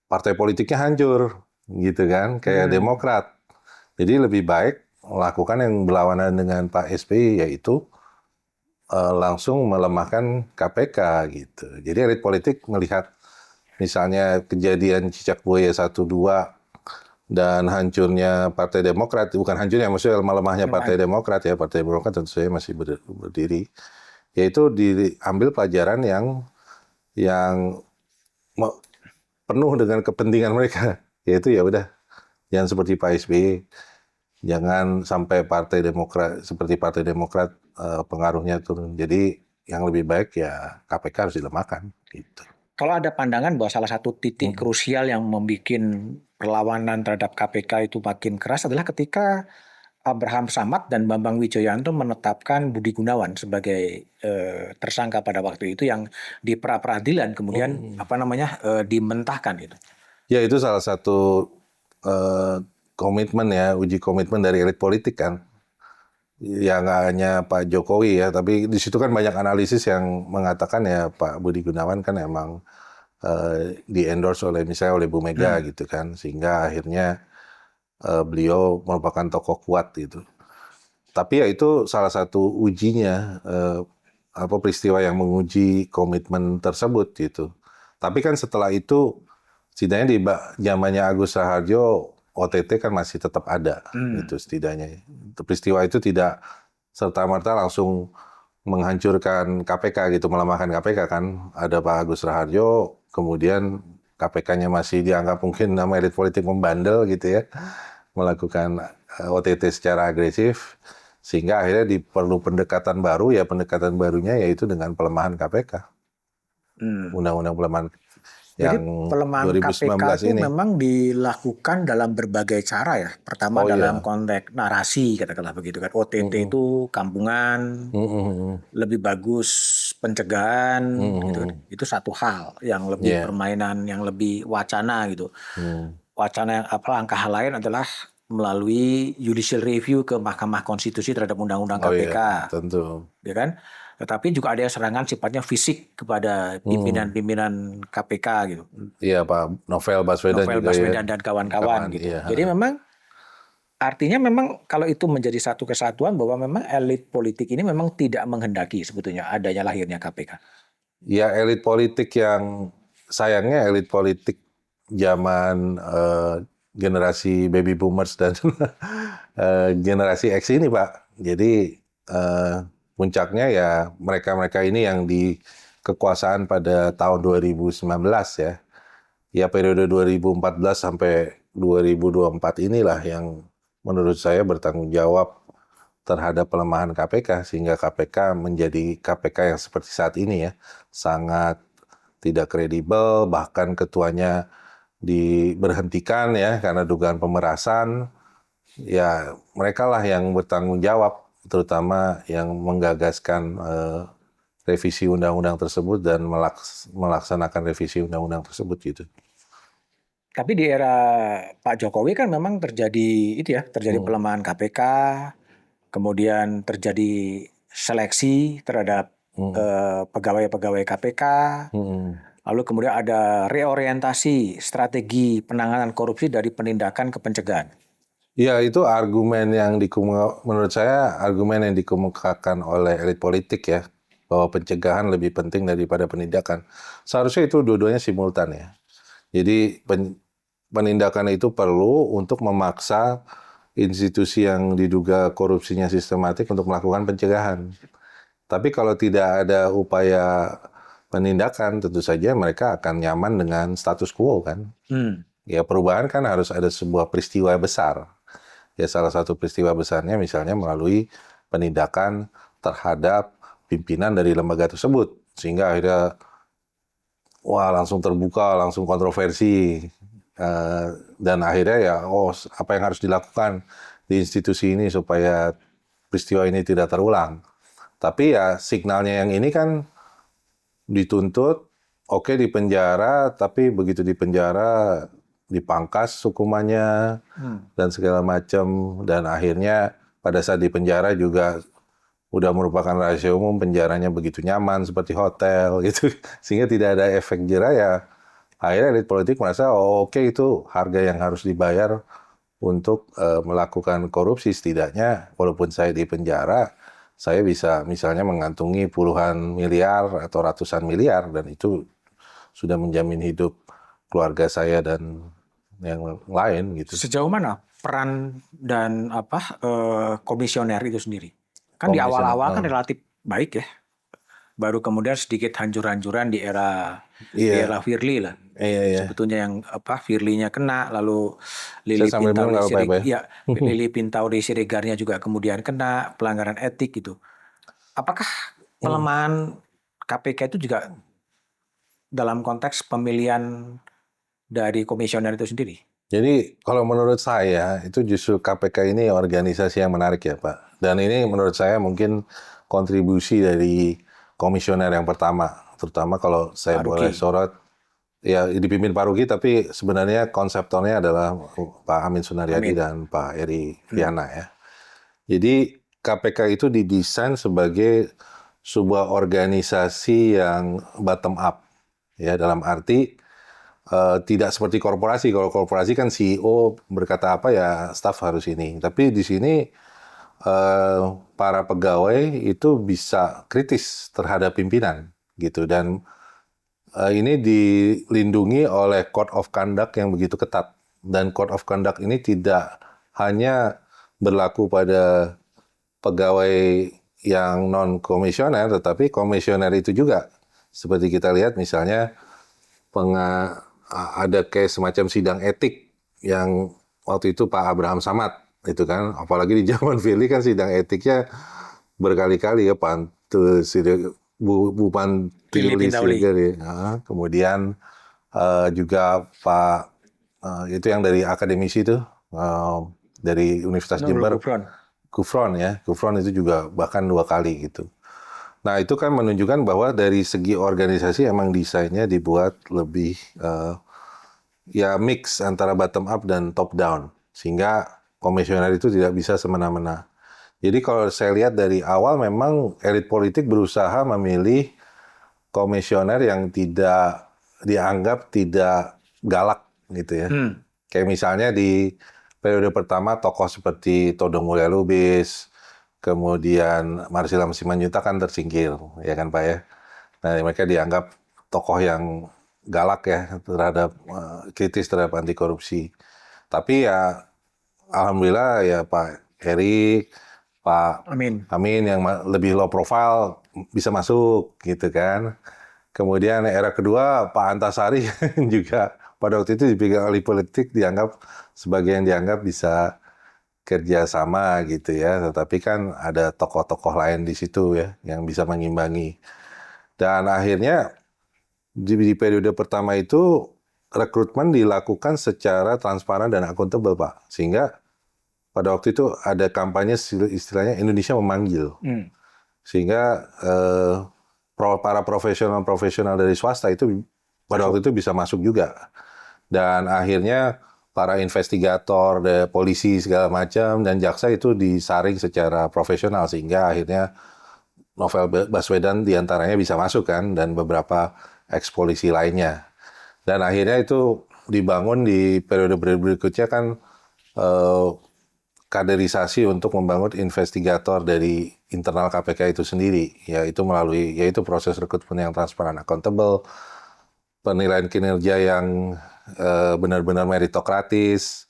partai politiknya hancur. gitu kan, kayak Demokrat. Jadi lebih baik melakukan yang berlawanan dengan Pak SBY, yaitu langsung melemahkan KPK gitu. Jadi elit politik melihat misalnya kejadian Cicak Buaya 1-2 dan hancurnya Partai Demokrat, bukan hancurnya, maksudnya melemahnya Partai Demokrat ya, Partai Demokrat tentu saja masih berdiri, yaitu diambil pelajaran yang penuh dengan kepentingan mereka, yaitu ya udah jangan seperti Pak SBY, jangan sampai Partai Demokrat seperti Partai Demokrat pengaruhnya turun. Jadi yang lebih baik ya KPK harus dilemahkan gitu. Kalau ada pandangan bahwa salah satu titik krusial yang membuat perlawanan terhadap KPK itu makin keras adalah ketika Abraham Samad dan Bambang Wijoyanto menetapkan Budi Gunawan sebagai tersangka pada waktu itu yang di pra-peradilan kemudian dimentahkan gitu. Ya itu salah satu komitmen ya, uji komitmen dari elit politik kan. Ya nggak hanya Pak Jokowi ya, tapi di situ kan banyak analisis yang mengatakan ya Pak Budi Gunawan kan emang di-endorse misalnya oleh Bu Mega gitu kan, sehingga akhirnya beliau merupakan tokoh kuat gitu. Tapi ya itu salah satu ujinya, peristiwa yang menguji komitmen tersebut gitu. Tapi kan setelah itu, setidaknya di zamannya Agus Raharjo, OTT kan masih tetap ada gitu setidaknya. Peristiwa itu tidak serta-merta langsung menghancurkan KPK gitu, melemahkan KPK kan. Ada Pak Agus Raharjo, kemudian KPK-nya masih dianggap mungkin nama elit politik membandel gitu ya, melakukan OTT secara agresif, sehingga akhirnya perlu pendekatan baru, ya pendekatan barunya yaitu dengan pelemahan KPK. Undang-undang pelemahan yang pelemahan 2019 KPK itu ini memang dilakukan dalam berbagai cara ya. Pertama dalam konteks narasi katakanlah begitu kan. OTT itu kampungan, lebih bagus pencegahan gitu kan. Itu satu hal yang lebih permainan yang lebih wacana gitu. Wacana yang langkah lain adalah melalui judicial review ke Mahkamah Konstitusi terhadap undang-undang KPK. Tentu. Ya kan? Tetapi juga ada serangan sifatnya fisik kepada pimpinan-pimpinan KPK gitu. Iya Pak Novel Baswedan dan kawan-kawan gitu. Iya. Jadi memang artinya memang kalau itu menjadi satu kesatuan bahwa memang elit politik ini memang tidak menghendaki sebetulnya adanya lahirnya KPK. Ya elit politik yang sayangnya elit politik zaman generasi baby boomers dan generasi X ini Pak. Jadi puncaknya ya mereka-mereka ini yang di kekuasaan pada tahun 2019 ya. Ya periode 2014 sampai 2024 inilah yang menurut saya bertanggung jawab terhadap pelemahan KPK, sehingga KPK menjadi KPK yang seperti saat ini ya. Sangat tidak kredibel, bahkan ketuanya diberhentikan ya karena dugaan pemerasan. Ya mereka lah yang bertanggung jawab, terutama yang menggagaskan revisi undang-undang tersebut dan melaksanakan revisi undang-undang tersebut gitu. Tapi di era Pak Jokowi kan memang terjadi pelemahan KPK, kemudian terjadi seleksi terhadap pegawai-pegawai KPK, lalu kemudian ada reorientasi strategi penanganan korupsi dari penindakan ke pencegahan. Ya itu menurut saya argumen yang dikemukakan oleh elit politik ya, bahwa pencegahan lebih penting daripada penindakan. Seharusnya itu dua-duanya simultan ya. Jadi penindakan itu perlu untuk memaksa institusi yang diduga korupsinya sistematik untuk melakukan pencegahan. Tapi kalau tidak ada upaya penindakan, tentu saja mereka akan nyaman dengan status quo kan. Ya perubahan kan harus ada sebuah peristiwa besar. Ya salah satu peristiwa besarnya misalnya melalui penindakan terhadap pimpinan dari lembaga tersebut. Sehingga akhirnya langsung terbuka, langsung kontroversi. Dan akhirnya ya apa yang harus dilakukan di institusi ini supaya peristiwa ini tidak terulang. Tapi ya signalnya yang ini kan dituntut, oke dipenjara, tapi begitu dipenjara dipangkas hukumannya dan segala macam, dan akhirnya pada saat dipenjara juga udah merupakan rahasia umum, penjaranya begitu nyaman seperti hotel gitu, sehingga tidak ada efek jera ya. akhirnya elit politik merasa oke, itu harga yang harus dibayar untuk melakukan korupsi. Setidaknya walaupun saya di penjara, saya bisa misalnya mengantungi puluhan miliar atau ratusan miliar, dan itu sudah menjamin hidup keluarga saya dan yang lain gitu. Sejauh mana peran dan komisioner itu sendiri? Kan di Komisioner, awal-awal kan relatif baik ya. Baru kemudian sedikit hancur-hancuran di era Firly lah. Iya. Sebetulnya yang Firly-nya kena, lalu Saya sambil minum nggak apa-apa ya. Lili Pintauli Siregarnya juga kemudian kena pelanggaran etik gitu. Apakah pelemahan KPK itu juga dalam konteks pemilihan dari komisioner itu sendiri? Jadi kalau menurut saya itu justru KPK ini organisasi yang menarik ya Pak. Dan ini menurut saya mungkin kontribusi dari komisioner yang pertama. Terutama kalau saya boleh sorot, ya dipimpin Pak Ruki, tapi sebenarnya konseptornya adalah Pak Amin Sunaryadi dan Pak Eri Viana ya. Jadi KPK itu didesain sebagai sebuah organisasi yang bottom up. Ya, dalam arti tidak seperti korporasi. Kalau korporasi kan CEO berkata apa ya staf harus ini. Tapi di sini para pegawai itu bisa kritis terhadap pimpinan gitu, dan ini dilindungi oleh Code of Conduct yang begitu ketat. Dan Code of Conduct ini tidak hanya berlaku pada pegawai yang non komisioner, tetapi komisioner itu juga. Seperti kita lihat misalnya ada kayak semacam sidang etik yang waktu itu Pak Abraham Samad itu kan, apalagi di zaman Firly kan sidang etiknya berkali-kali ya, Bu Pantili Siregar ya. Kemudian juga Pak itu yang dari akademisi itu dari Universitas Jember, Gufron itu juga bahkan 2 kali gitu. Nah itu kan menunjukkan bahwa dari segi organisasi emang desainnya dibuat lebih ya mix antara bottom up dan top down, sehingga komisioner itu tidak bisa semena-mena. Jadi kalau saya lihat dari awal memang elit politik berusaha memilih komisioner yang tidak dianggap tidak galak gitu ya. Kayak misalnya di periode pertama tokoh seperti Todong Mulya Lubis, kemudian Marsilam Simanjuntak kan tersingkir, ya kan Pak ya. Nah mereka dianggap tokoh yang galak ya terhadap kritis terhadap anti korupsi. Tapi ya alhamdulillah ya Pak Eri, Pak Amin yang lebih low profile bisa masuk gitu kan. Kemudian era kedua Pak Antasari juga pada waktu itu dipegang oleh politik dianggap bisa kerja sama gitu ya, tetapi kan ada tokoh-tokoh lain di situ ya yang bisa mengimbangi. Dan akhirnya di periode pertama itu rekrutmen dilakukan secara transparan dan akuntabel Pak, sehingga pada waktu itu ada kampanye istilahnya Indonesia memanggil, sehingga para profesional dari swasta itu pada waktu itu bisa masuk juga, dan akhirnya para investigator, polisi segala macam dan jaksa itu disaring secara profesional, sehingga akhirnya Novel Baswedan diantaranya bisa masuk kan, dan beberapa eks-polisi lainnya. Dan akhirnya itu dibangun di periode berikutnya kan kaderisasi untuk membangun investigator dari internal KPK itu sendiri, yaitu melalui proses rekrutmen yang transparan, akuntabel, penilaian kinerja yang benar-benar meritokratis,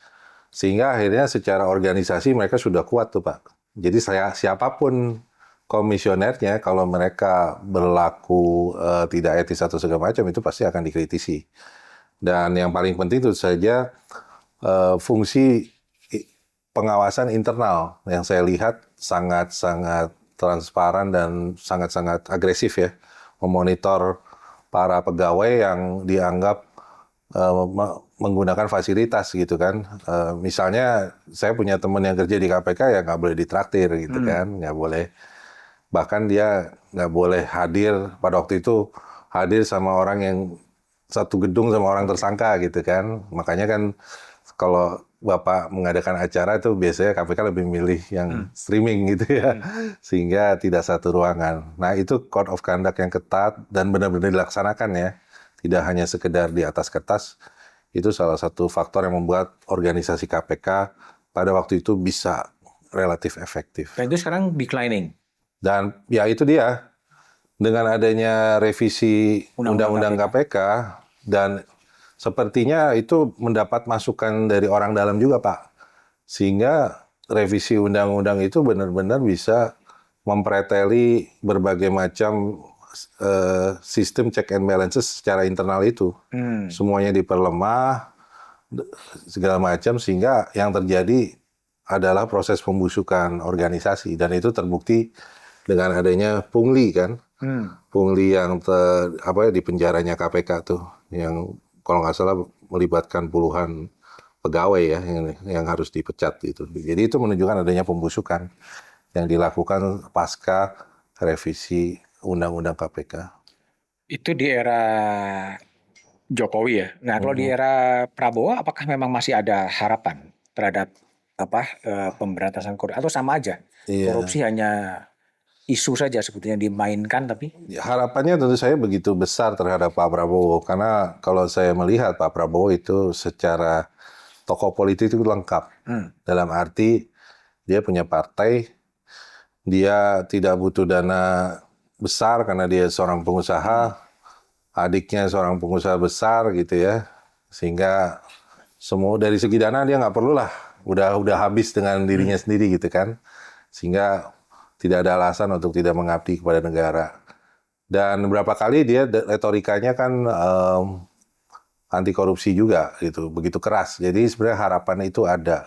sehingga akhirnya secara organisasi mereka sudah kuat tuh Pak. Jadi siapapun komisionernya, kalau mereka berlaku tidak etis atau segala macam, itu pasti akan dikritisi. Dan yang paling penting tentu saja fungsi pengawasan internal yang saya lihat sangat-sangat transparan dan sangat-sangat agresif ya, memonitor para pegawai yang dianggap menggunakan fasilitas gitu kan. Misalnya saya punya teman yang kerja di KPK ya nggak boleh ditraktir gitu kan, nggak boleh. Bahkan dia nggak boleh hadir pada waktu itu, hadir sama orang yang satu gedung sama orang tersangka gitu kan. Makanya kan kalau Bapak mengadakan acara itu biasanya KPK lebih milih yang streaming gitu ya, sehingga tidak satu ruangan. Nah itu Code of Conduct yang ketat dan benar-benar dilaksanakan ya. tidak hanya sekedar di atas kertas, itu salah satu faktor yang membuat organisasi KPK pada waktu itu bisa relatif efektif. Dan itu sekarang declining. Dan ya itu dia, dengan adanya revisi Undang-undang Undang-Undang KPK, dan sepertinya itu mendapat masukan dari orang dalam juga, Pak. Sehingga revisi undang-undang itu benar-benar bisa mempreteli berbagai macam sistem check and balances secara internal itu. Semuanya diperlemah, segala macam, sehingga yang terjadi adalah proses pembusukan organisasi. Dan itu terbukti dengan adanya pungli kan. Pungli yang di penjaranya KPK tuh, yang kalau nggak salah melibatkan puluhan pegawai ya yang harus dipecat gitu. Jadi itu menunjukkan adanya pembusukan yang dilakukan pasca revisi Undang-Undang KPK. Itu di era Jokowi ya. Nah, kalau di era Prabowo, apakah memang masih ada harapan terhadap pemberantasan korupsi atau sama aja? Iya. Korupsi hanya isu saja sebetulnya dimainkan, tapi Ya, harapannya tentu saya begitu besar terhadap Pak Prabowo, karena kalau saya melihat Pak Prabowo itu secara tokoh politik itu lengkap. Dalam arti dia punya partai, dia tidak butuh dana besar karena dia seorang pengusaha, adiknya seorang pengusaha besar gitu ya, sehingga semua dari segi dana dia nggak perlu lah, udah habis dengan dirinya sendiri gitu kan, sehingga tidak ada alasan untuk tidak mengabdi kepada negara. Dan beberapa kali dia retorikanya kan anti korupsi juga gitu, begitu keras. Jadi sebenarnya harapan itu ada.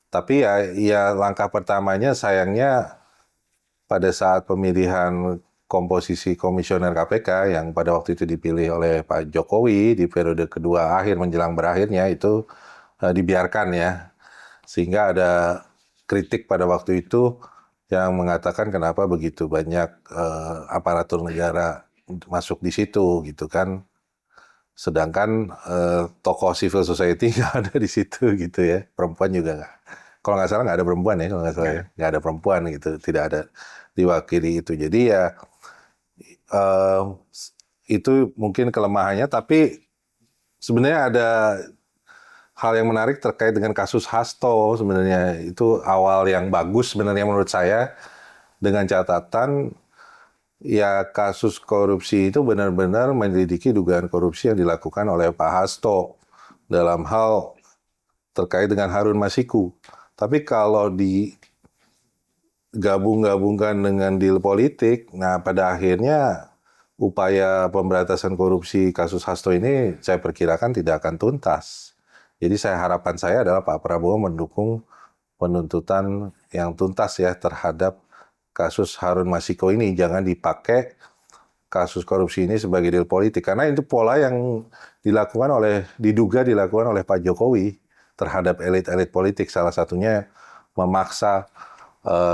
Tapi ya langkah pertamanya sayangnya pada saat pemilihan komposisi komisioner KPK yang pada waktu itu dipilih oleh Pak Jokowi di periode kedua akhir menjelang berakhirnya itu dibiarkan ya. Sehingga ada kritik pada waktu itu yang mengatakan kenapa begitu banyak aparatur negara masuk di situ gitu kan. Sedangkan tokoh civil society nggak ada di situ gitu ya. Perempuan juga nggak. Kalau nggak salah nggak ada perempuan ya, kalau nggak salah ya. Nggak ada perempuan gitu, tidak ada diwakili itu. Jadi ya itu mungkin kelemahannya, tapi sebenarnya ada hal yang menarik terkait dengan kasus Hasto sebenarnya. Itu awal yang bagus sebenarnya menurut saya, dengan catatan ya kasus korupsi itu benar-benar menyelidiki dugaan korupsi yang dilakukan oleh Pak Hasto dalam hal terkait dengan Harun Masiku. Tapi kalau digabung-gabungkan dengan deal politik, nah pada akhirnya upaya pemberantasan korupsi kasus Hasto ini saya perkirakan tidak akan tuntas. Jadi harapan saya adalah Pak Prabowo mendukung penuntutan yang tuntas ya terhadap kasus Harun Masiku ini. Jangan dipakai kasus korupsi ini sebagai deal politik. Karena itu pola yang diduga dilakukan oleh Pak Jokowi terhadap elit-elit politik. Salah satunya memaksa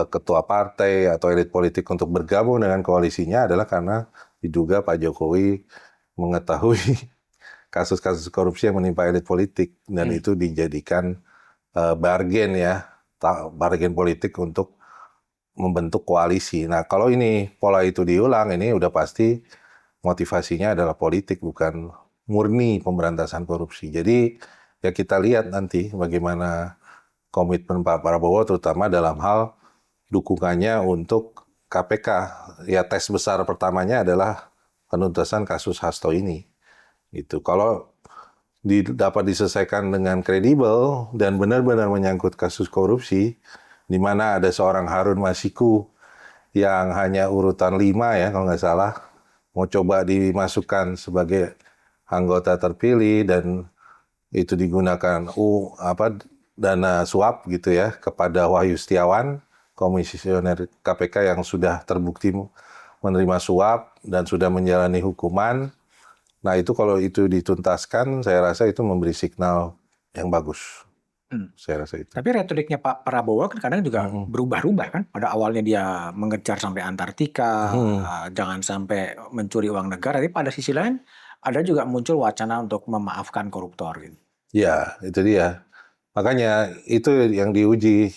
ketua partai atau elit politik untuk bergabung dengan koalisinya adalah karena diduga Pak Jokowi mengetahui kasus-kasus korupsi yang menimpa elit politik, dan itu dijadikan bargain politik untuk membentuk koalisi. Nah, kalau ini pola itu diulang, ini udah pasti motivasinya adalah politik, bukan murni pemberantasan korupsi. Jadi ya kita lihat nanti bagaimana komitmen Pak Prabowo terutama dalam hal dukungannya untuk KPK. Ya tes besar pertamanya adalah penuntasan kasus Hasto ini. Gitu. Kalau dapat diselesaikan dengan kredibel dan benar-benar menyangkut kasus korupsi, di mana ada seorang Harun Masiku yang hanya urutan 5 ya kalau nggak salah, mau coba dimasukkan sebagai anggota terpilih dan itu digunakan dana suap gitu ya kepada Wahyu Setiawan, komisioner KPK yang sudah terbukti menerima suap dan sudah menjalani hukuman. Nah itu kalau itu dituntaskan, saya rasa itu memberi signal yang bagus. Saya rasa itu. Tapi retoriknya Pak Prabowo kan kadang juga berubah-ubah kan. Pada awalnya dia mengejar sampai Antartika, jangan sampai mencuri uang negara. Tapi pada sisi lain ada juga muncul wacana untuk memaafkan koruptor. Gitu. Ya itu dia. Makanya itu yang diuji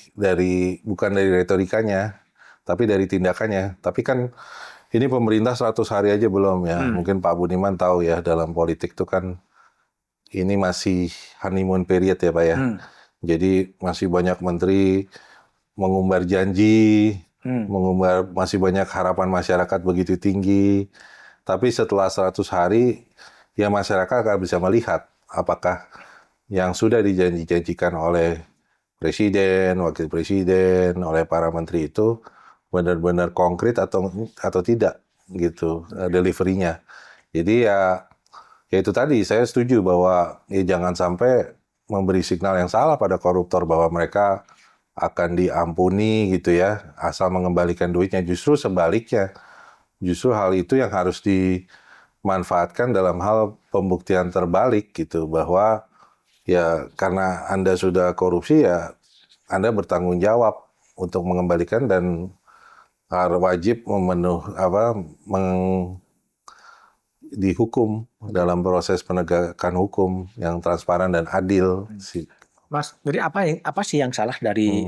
bukan dari retorikanya, tapi dari tindakannya. Tapi kan Ini pemerintah 100 hari aja belum ya. Mungkin Pak Budiman tahu ya, dalam politik tuh kan ini masih honeymoon period ya Pak ya. Jadi masih banyak menteri mengumbar janji, mengumbar masih banyak harapan masyarakat begitu tinggi. Tapi setelah 100 hari ya masyarakat akan bisa melihat apakah yang sudah dijanji-janjikan oleh presiden, wakil presiden, oleh para menteri itu benar-benar konkret atau tidak gitu deliverynya. Jadi ya itu tadi saya setuju bahwa jangan sampai memberi signal yang salah pada koruptor bahwa mereka akan diampuni gitu ya asal mengembalikan duitnya. Justru sebaliknya, justru hal itu yang harus dimanfaatkan dalam hal pembuktian terbalik gitu, bahwa ya karena Anda sudah korupsi ya Anda bertanggung jawab untuk mengembalikan dan wajib dihukum dalam proses penegakan hukum yang transparan dan adil. Mas, jadi apa sih yang salah dari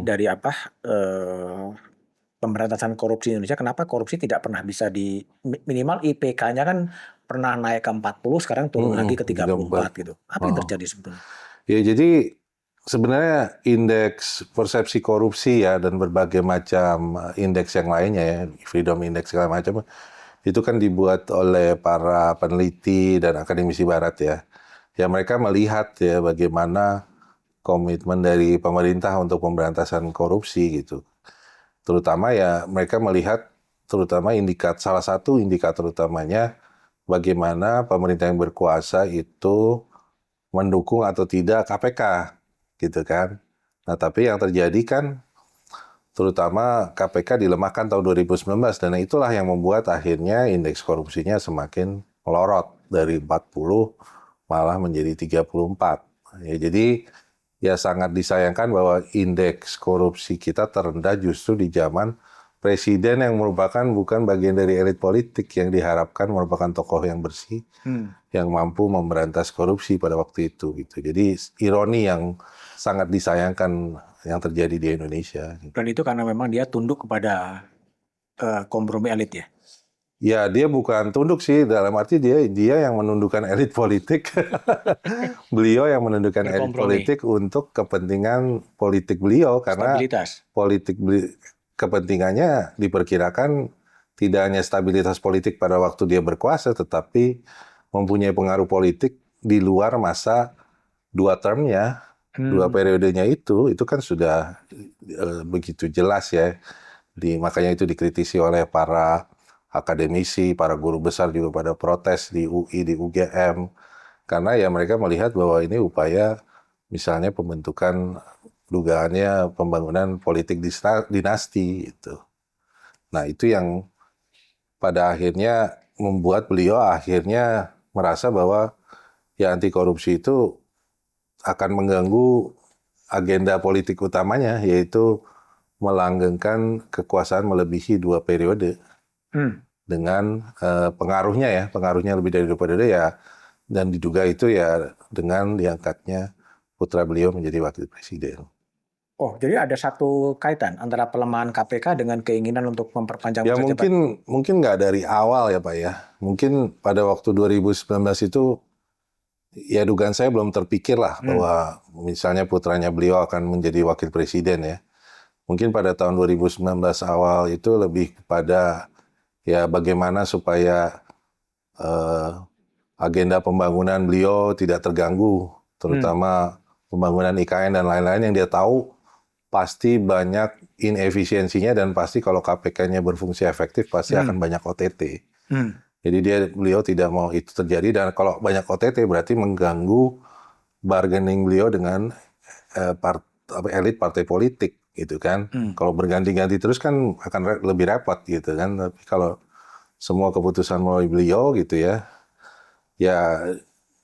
pemberantasan korupsi di Indonesia? Kenapa korupsi tidak pernah bisa minimal IPK-nya kan pernah naik ke 40, sekarang turun lagi ke 34 gitu. Apa yang terjadi sebetulnya? Ya jadi sebenarnya indeks persepsi korupsi ya dan berbagai macam indeks yang lainnya ya, Freedom Index segala macam, itu kan dibuat oleh para peneliti dan akademisi barat ya. Ya mereka melihat ya bagaimana komitmen dari pemerintah untuk pemberantasan korupsi gitu. Terutama ya mereka melihat terutama salah satu indikator utamanya bagaimana pemerintah yang berkuasa itu mendukung atau tidak KPK gitu kan. Nah, tapi yang terjadi kan terutama KPK dilemahkan tahun 2019 dan itulah yang membuat akhirnya indeks korupsinya semakin melorot dari 40 malah menjadi 34. Ya, jadi ya sangat disayangkan bahwa indeks korupsi kita terendah justru di zaman presiden yang merupakan bukan bagian dari elit politik yang diharapkan merupakan tokoh yang bersih, yang mampu memberantas korupsi pada waktu itu gitu. Jadi ironi yang sangat disayangkan yang terjadi di Indonesia. Dan itu karena memang dia tunduk kepada kompromi elit ya? Ya dia bukan tunduk sih, dalam arti dia yang menundukkan elit politik. Beliau yang menundukkan elit politik untuk kepentingan politik beliau karena kepentingannya diperkirakan tidak hanya stabilitas politik pada waktu dia berkuasa, tetapi mempunyai pengaruh politik di luar masa 2 termnya, 2 periodenya itu kan sudah begitu jelas ya. Makanya itu dikritisi oleh para akademisi, para guru besar juga pada protes di UI, di UGM. Karena ya mereka melihat bahwa ini upaya misalnya pembentukan dugaannya pembangunan politik dinasti itu. Nah itu yang pada akhirnya membuat beliau akhirnya merasa bahwa ya anti korupsi itu akan mengganggu agenda politik utamanya, yaitu melanggengkan kekuasaan melebihi 2 periode dengan pengaruhnya lebih dari 2 periode ya, dan diduga itu ya dengan diangkatnya putra beliau menjadi wakil presiden. Oh, jadi ada satu kaitan antara pelemahan KPK dengan keinginan untuk memperpanjang ya masa jabatan? mungkin nggak dari awal ya Pak ya. Mungkin pada waktu 2019 itu ya dugaan saya belum terpikir lah bahwa misalnya putranya beliau akan menjadi wakil presiden ya. Mungkin pada tahun 2019 awal itu lebih kepada ya bagaimana supaya agenda pembangunan beliau tidak terganggu, terutama pembangunan IKN dan lain-lain yang dia tahu pasti banyak inefisiensinya dan pasti kalau KPK-nya berfungsi efektif pasti akan banyak OTT. Jadi beliau tidak mau itu terjadi, dan kalau banyak OTT berarti mengganggu bargaining beliau dengan elit partai politik gitu kan. Kalau berganti-ganti terus kan akan lebih repot gitu kan. Tapi kalau semua keputusan melalui beliau gitu ya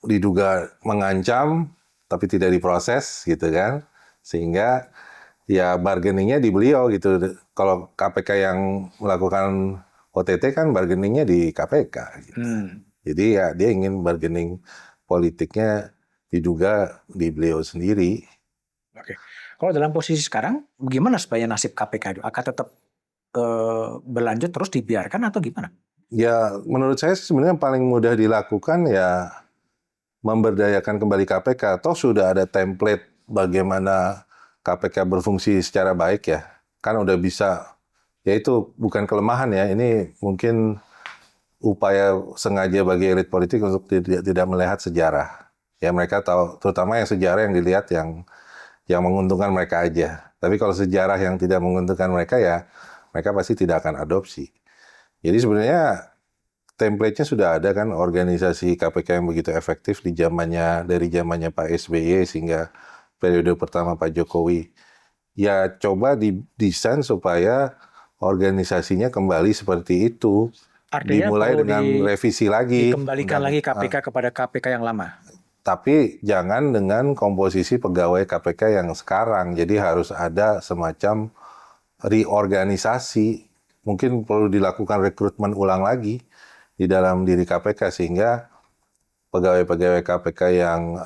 diduga mengancam tapi tidak diproses gitu kan. Sehingga ya bargainingnya di beliau gitu. Kalau KPK yang melakukan OTT kan bargainingnya di KPK gitu. Jadi ya dia ingin bargaining politiknya diduga di beliau sendiri. Oke. Kalau dalam posisi sekarang, bagaimana supaya nasib KPK itu akan tetap berlanjut terus dibiarkan atau gimana? Ya, menurut saya sebenarnya yang paling mudah dilakukan ya memberdayakan kembali KPK. Toh sudah ada template bagaimana KPK berfungsi secara baik ya. Kan udah bisa, ya itu bukan kelemahan ya. Ini mungkin upaya sengaja bagi elit politik untuk tidak melihat sejarah. Ya mereka tahu, terutama yang sejarah yang dilihat yang menguntungkan mereka aja. Tapi kalau sejarah yang tidak menguntungkan mereka ya mereka pasti tidak akan adopsi. Jadi sebenarnya template-nya sudah ada kan organisasi KPK yang begitu efektif dari zamannya Pak SBY sehingga periode pertama Pak Jokowi. Ya coba didesain supaya organisasinya kembali seperti itu. Artinya Dimulai perlu dengan revisi lagi. dikembalikan lagi KPK kepada KPK yang lama. Tapi jangan dengan komposisi pegawai KPK yang sekarang. Jadi harus ada semacam reorganisasi. Mungkin perlu dilakukan rekrutmen ulang lagi di dalam diri KPK sehingga pegawai-pegawai KPK yang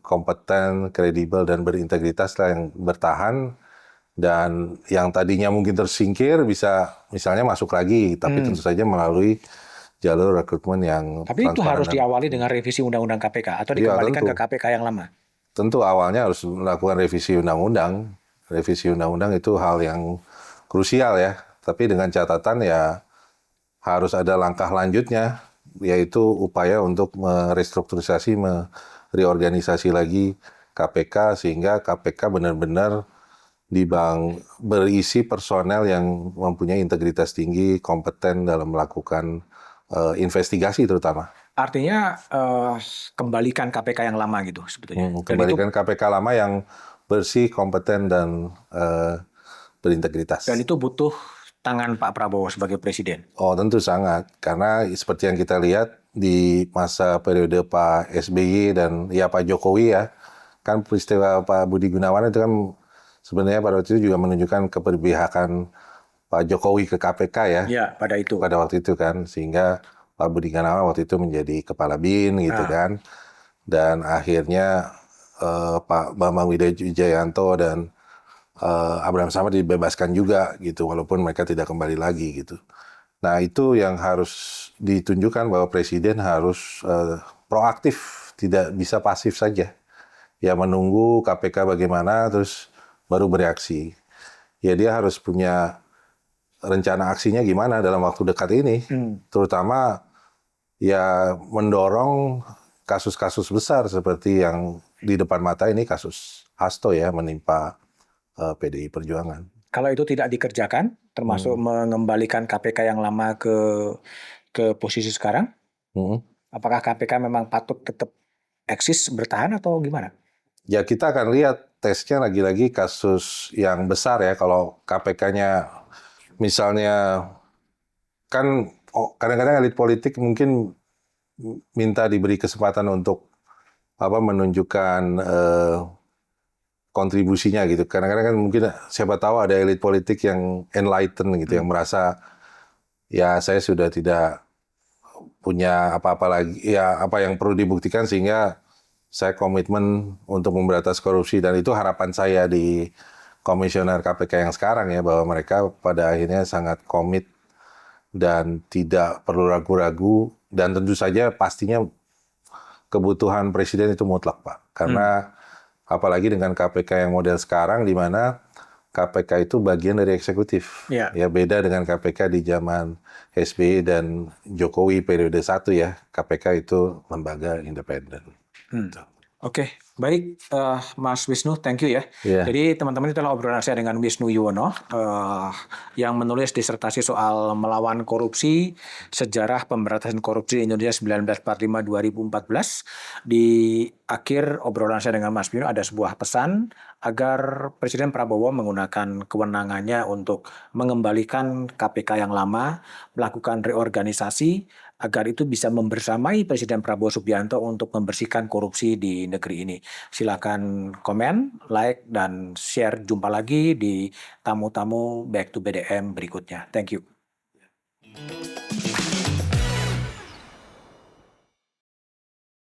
kompeten, kredibel dan berintegritas lah yang bertahan dan yang tadinya mungkin tersingkir bisa misalnya masuk lagi, tapi tentu saja melalui jalur rekrutmen yang Tapi itu harus transparan. diawali dengan revisi undang-undang KPK atau Iya, dikembalikan tentu. ke KPK yang lama. Tentu awalnya harus melakukan revisi undang-undang. Revisi undang-undang itu hal yang krusial ya. Tapi dengan catatan ya harus ada langkah lanjutnya, yaitu upaya untuk merestrukturisasi, mereorganisasi lagi KPK sehingga KPK benar-benar berisi personel yang mempunyai integritas tinggi, kompeten dalam melakukan investigasi terutama. Artinya kembalikan KPK yang lama gitu sebetulnya. Kembalikan KPK lama yang bersih, kompeten dan berintegritas. Dan itu butuh tangan Pak Prabowo sebagai presiden. Oh tentu sangat, karena seperti yang kita lihat di masa periode Pak SBY dan ya Pak Jokowi ya, kan peristiwa Pak Budi Gunawan itu kan sebenarnya pada waktu itu juga menunjukkan keberpihakan Pak Jokowi ke KPK ya. Ya, pada itu. Pada waktu itu kan, sehingga Pak Budi Gunawan waktu itu menjadi kepala BIN gitu kan, dan akhirnya Pak Bambang Wijayanto dan Abraham Samad dibebaskan juga gitu, walaupun mereka tidak kembali lagi gitu. Nah itu yang harus ditunjukkan bahwa presiden harus proaktif, tidak bisa pasif saja. Ya menunggu KPK bagaimana terus baru bereaksi. Ya dia harus punya rencana aksinya gimana dalam waktu dekat ini. Terutama ya mendorong kasus-kasus besar seperti yang di depan mata ini kasus Hasto ya menimpa PDI Perjuangan. Kalau itu tidak dikerjakan, termasuk mengembalikan KPK yang lama ke posisi sekarang, apakah KPK memang patut tetap eksis bertahan atau gimana? Ya kita akan lihat tesnya lagi-lagi kasus yang besar ya. Kalau KPK-nya misalnya kan kadang-kadang elit politik mungkin minta diberi kesempatan untuk menunjukkan kontribusinya gitu. Kadang-kadang kan mungkin siapa tahu ada elit politik yang enlightened gitu, yang merasa ya saya sudah tidak punya apa-apa lagi, ya apa yang perlu dibuktikan sehingga saya komitmen untuk memberantas korupsi dan itu harapan saya di komisioner KPK yang sekarang ya, bahwa mereka pada akhirnya sangat komit dan tidak perlu ragu-ragu dan tentu saja pastinya kebutuhan presiden itu mutlak Pak. Karena apalagi dengan KPK yang model sekarang di mana KPK itu bagian dari eksekutif. Ya. Ya beda dengan KPK di zaman SBY dan Jokowi periode 1 ya. KPK itu lembaga independen. Oke, baik Mas Wisnu, thank you ya. Yeah. Jadi teman-teman itulah obrolan saya dengan Wisnu Yuwono yang menulis disertasi soal melawan korupsi, sejarah pemberantasan korupsi di Indonesia 1945-2014. Di akhir obrolan saya dengan Mas Wisnu ada sebuah pesan agar Presiden Prabowo menggunakan kewenangannya untuk mengembalikan KPK yang lama, melakukan reorganisasi, agar itu bisa membersamai Presiden Prabowo Subianto untuk membersihkan korupsi di negeri ini. Silakan komen, like, dan share. Jumpa lagi di tamu-tamu Back to BDM berikutnya. Thank you.